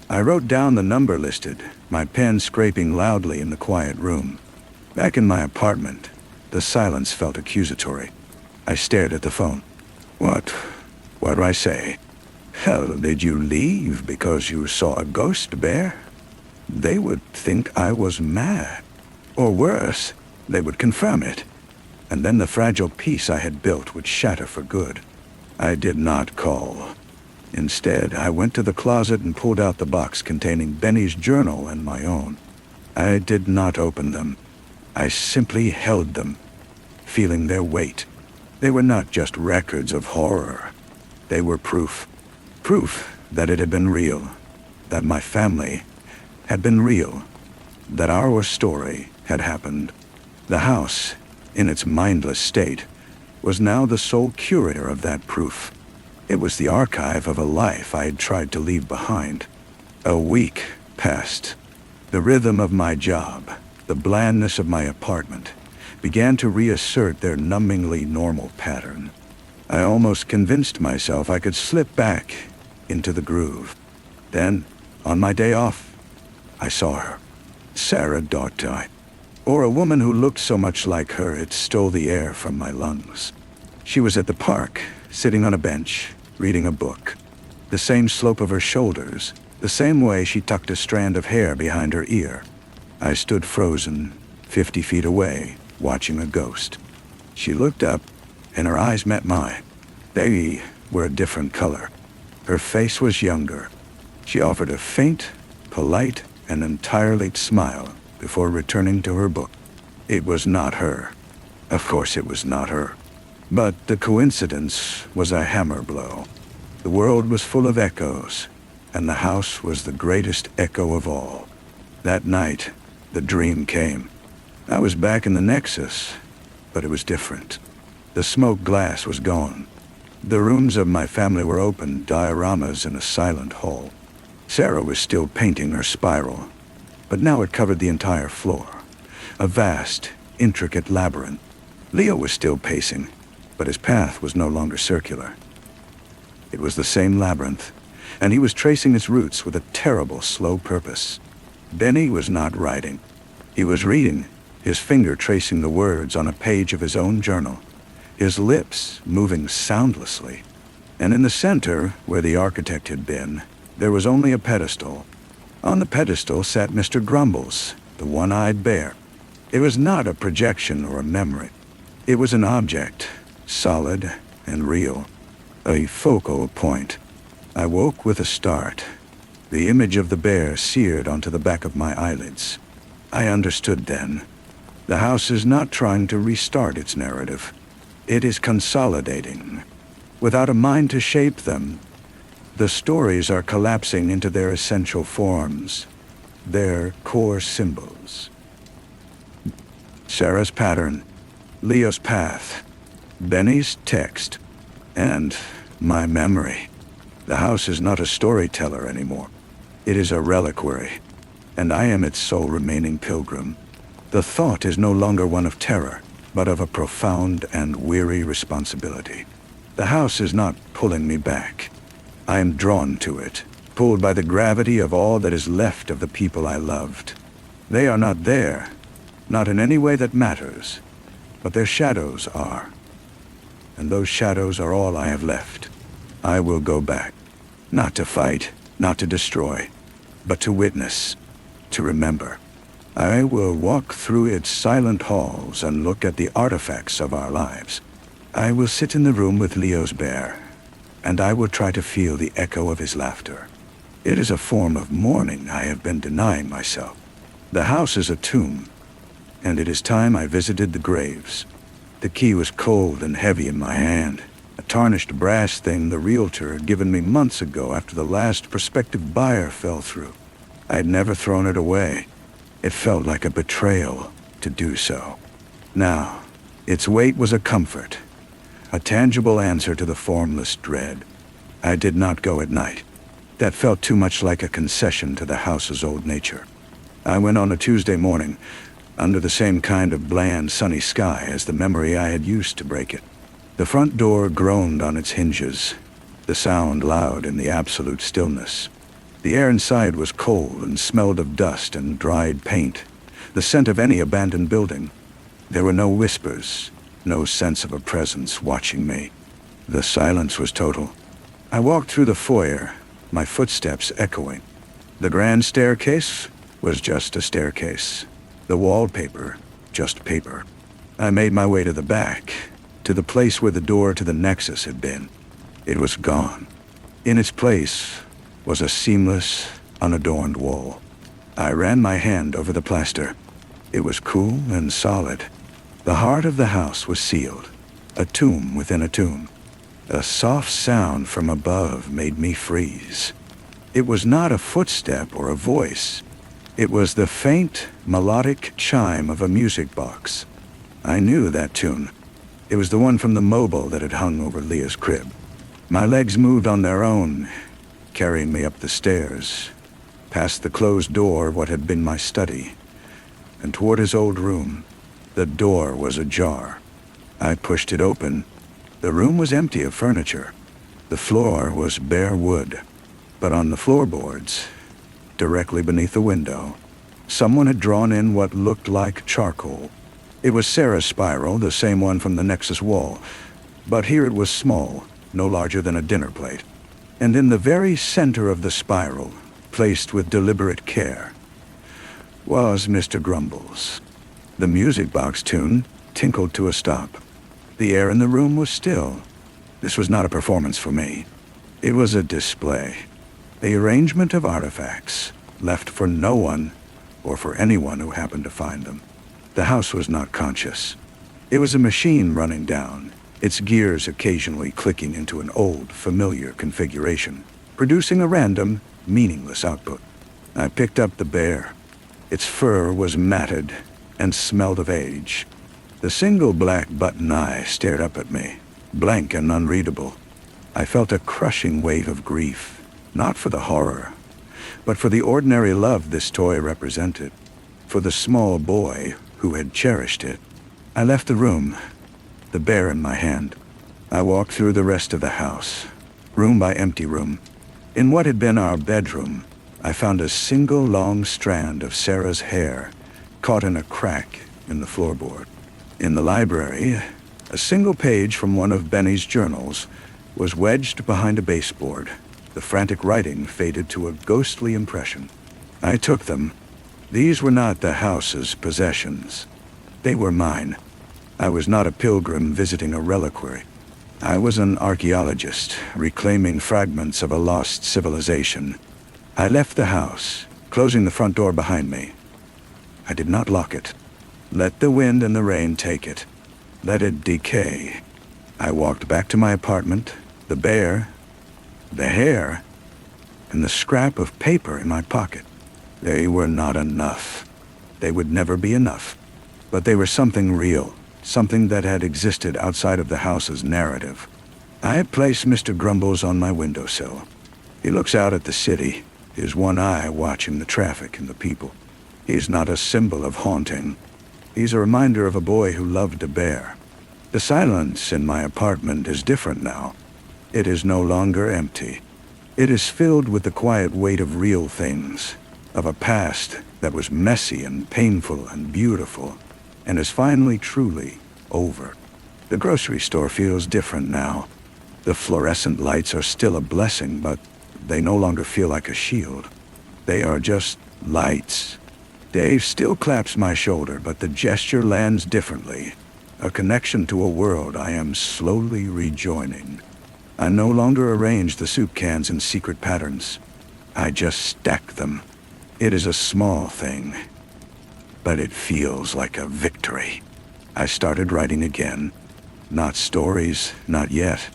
I wrote down the number listed, my pen scraping loudly in the quiet room. Back in my apartment, the silence felt accusatory. I stared at the phone. What do I say? Hell, did you leave because you saw a ghost bear? They would think I was mad. Or worse, they would confirm it. And then the fragile peace I had built would shatter for good. I did not call. Instead, I went to the closet and pulled out the box containing Benny's journal and my own. I did not open them. I simply held them, feeling their weight. They were not just records of horror. They were proof. Proof that it had been real, that my family had been real, that our story had happened. The house, in its mindless state, was now the sole curator of that proof. It was the archive of a life I had tried to leave behind. A week passed. The rhythm of my job, the blandness of my apartment, began to reassert their numbingly normal pattern. I almost convinced myself I could slip back into the groove. Then, on my day off, I saw her. Sarah Dogtie. Or a woman who looked so much like her it stole the air from my lungs. She was at the park, sitting on a bench, reading a book. The same slope of her shoulders, the same way she tucked a strand of hair behind her ear. I stood frozen, 50 feet away, watching a ghost. She looked up, and her eyes met mine. They were a different color. Her face was younger. She offered a faint, polite, and entirely smile before returning to her book. It was not her. Of course it was not her. But the coincidence was a hammer blow. The world was full of echoes, and the house was the greatest echo of all. That night, the dream came. I was back in the Nexus, but it was different. The smoked glass was gone. The rooms of my family were open dioramas in a silent hall. Sarah was still painting her spiral, but now it covered the entire floor. A vast, intricate labyrinth. Leo was still pacing, but his path was no longer circular. It was the same labyrinth, and he was tracing its routes with a terrible, slow purpose. Benny was not writing. He was reading, his finger tracing the words on a page of his own journal, his lips moving soundlessly. And in the center, where the architect had been, there was only a pedestal. On the pedestal sat Mr. Grumbles, the one-eyed bear. It was not a projection or a memory. It was an object, solid and real, a focal point. I woke with a start. The image of the bear seared onto the back of my eyelids. I understood then. The house is not trying to restart its narrative. It is consolidating. Without a mind to shape them, the stories are collapsing into their essential forms, their core symbols. Sarah's pattern, Leo's path, Benny's text, and my memory. The house is not a storyteller anymore. It is a reliquary, and I am its sole remaining pilgrim. The thought is no longer one of terror, but of a profound and weary responsibility. The house is not pulling me back. I am drawn to it, pulled by the gravity of all that is left of the people I loved. They are not there, not in any way that matters, but their shadows are. And those shadows are all I have left. I will go back, not to fight, not to destroy, but to witness, to remember. I will walk through its silent halls and look at the artifacts of our lives. I will sit in the room with Leo's bear, and I will try to feel the echo of his laughter. It is a form of mourning I have been denying myself. The house is a tomb, and it is time I visited the graves. The key was cold and heavy in my hand, a tarnished brass thing the realtor had given me months ago after the last prospective buyer fell through. I had never thrown it away. It felt like a betrayal to do so. Now, its weight was a comfort, a tangible answer to the formless dread. I did not go at night. That felt too much like a concession to the house's old nature. I went on a Tuesday morning, under the same kind of bland, sunny sky as the memory I had used to break it. The front door groaned on its hinges, the sound loud in the absolute stillness. The air inside was cold and smelled of dust and dried paint, the scent of any abandoned building. There were no whispers, no sense of a presence watching me. The silence was total. I walked through the foyer, my footsteps echoing. The grand staircase was just a staircase. The wallpaper, just paper. I made my way to the back, to the place where the door to the Nexus had been. It was gone. In its place was a seamless, unadorned wall. I ran my hand over the plaster. It was cool and solid. The heart of the house was sealed, a tomb within a tomb. A soft sound from above made me freeze. It was not a footstep or a voice. It was the faint, melodic chime of a music box. I knew that tune. It was the one from the mobile that had hung over Leah's crib. My legs moved on their own, carrying me up the stairs, past the closed door of what had been my study, and toward his old room. The door was ajar. I pushed it open. The room was empty of furniture. The floor was bare wood, but on the floorboards, directly beneath the window, someone had drawn in what looked like charcoal. It was Sarah's spiral, the same one from the Nexus wall, but here it was small, no larger than a dinner plate. And in the very center of the spiral, placed with deliberate care, was Mr. Grumbles. The music box tune tinkled to a stop. The air in the room was still. This was not a performance for me. It was a display. The arrangement of artifacts, left for no one or for anyone who happened to find them. The house was not conscious. It was a machine running down, its gears occasionally clicking into an old, familiar configuration, producing a random, meaningless output. I picked up the bear. Its fur was matted and smelled of age. The single black button eye stared up at me, blank and unreadable. I felt a crushing wave of grief, not for the horror, but for the ordinary love this toy represented, for the small boy who had cherished it. I left the room, the bear in my hand. I walked through the rest of the house, room by empty room. In what had been our bedroom, I found a single long strand of Sarah's hair caught in a crack in the floorboard. In the library, a single page from one of Benny's journals was wedged behind a baseboard. The frantic writing faded to a ghostly impression. I took them. These were not the house's possessions. They were mine. I was not a pilgrim visiting a reliquary. I was an archaeologist, reclaiming fragments of a lost civilization. I left the house, closing the front door behind me. I did not lock it. Let the wind and the rain take it. Let it decay. I walked back to my apartment, the bear, the hair, and the scrap of paper in my pocket. They were not enough. They would never be enough. But they were something real, something that had existed outside of the house's narrative. I had placed Mr. Grumbles on my windowsill. He looks out at the city, his one eye watching the traffic and the people. He's not a symbol of haunting. He's a reminder of a boy who loved a bear. The silence in my apartment is different now. It is no longer empty. It is filled with the quiet weight of real things, of a past that was messy and painful and beautiful, and is finally truly over. The grocery store feels different now. The fluorescent lights are still a blessing, but they no longer feel like a shield. They are just lights. Dave still claps my shoulder, but the gesture lands differently. A connection to a world I am slowly rejoining. I no longer arrange the soup cans in secret patterns. I just stack them. It is a small thing, but it feels like a victory. I started writing again. Not stories, not yet.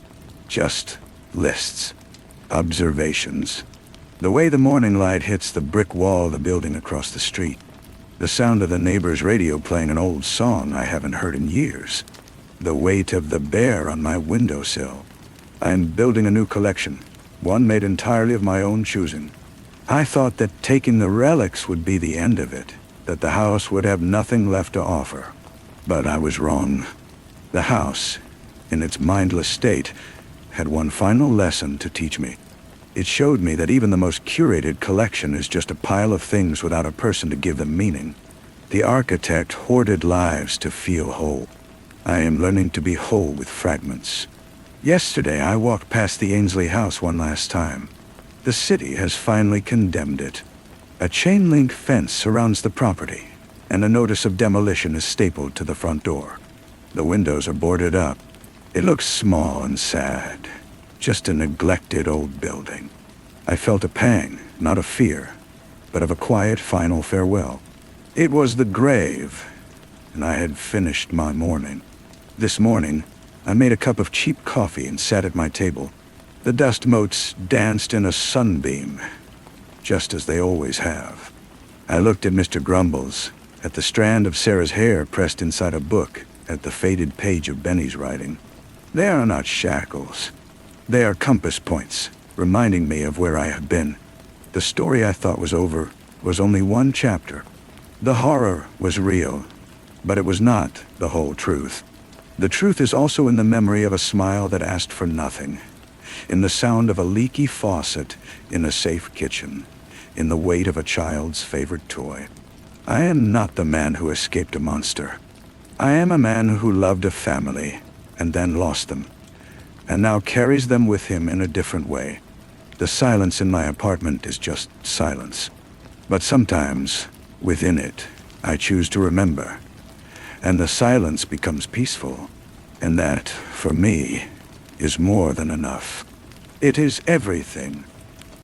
Just lists. Observations. The way the morning light hits the brick wall of the building across the street. The sound of the neighbor's radio playing an old song I haven't heard in years. The weight of the bear on my windowsill. I am building a new collection, one made entirely of my own choosing. I thought that taking the relics would be the end of it, that the house would have nothing left to offer. But I was wrong. The house, in its mindless state, had one final lesson to teach me. It showed me that even the most curated collection is just a pile of things without a person to give them meaning. The architect hoarded lives to feel whole. I am learning to be whole with fragments. Yesterday I walked past the Ainsley house one last time. The city has finally condemned it. A chain-link fence surrounds the property, and a notice of demolition is stapled to the front door. The windows are boarded up. It looks small and sad. just a neglected old building. I felt a pang, not of fear, but of a quiet final farewell. It was the grave, and I had finished my morning. This morning, I made a cup of cheap coffee and sat at my table. The dust motes danced in a sunbeam, just as they always have. I looked at Mr. Grumbles, at the strand of Sarah's hair pressed inside a book, at the faded page of Benny's writing. They are not shackles. They are compass points, reminding me of where I have been. The story I thought was over was only one chapter. The horror was real, but it was not the whole truth. The truth is also in the memory of a smile that asked for nothing, in the sound of a leaky faucet in a safe kitchen, in the weight of a child's favorite toy. I am not the man who escaped a monster. I am a man who loved a family and then lost them, and now carries them with him in a different way. The silence in my apartment is just silence. But sometimes, within it, I choose to remember, and the silence becomes peaceful, and that, for me, is more than enough. It is everything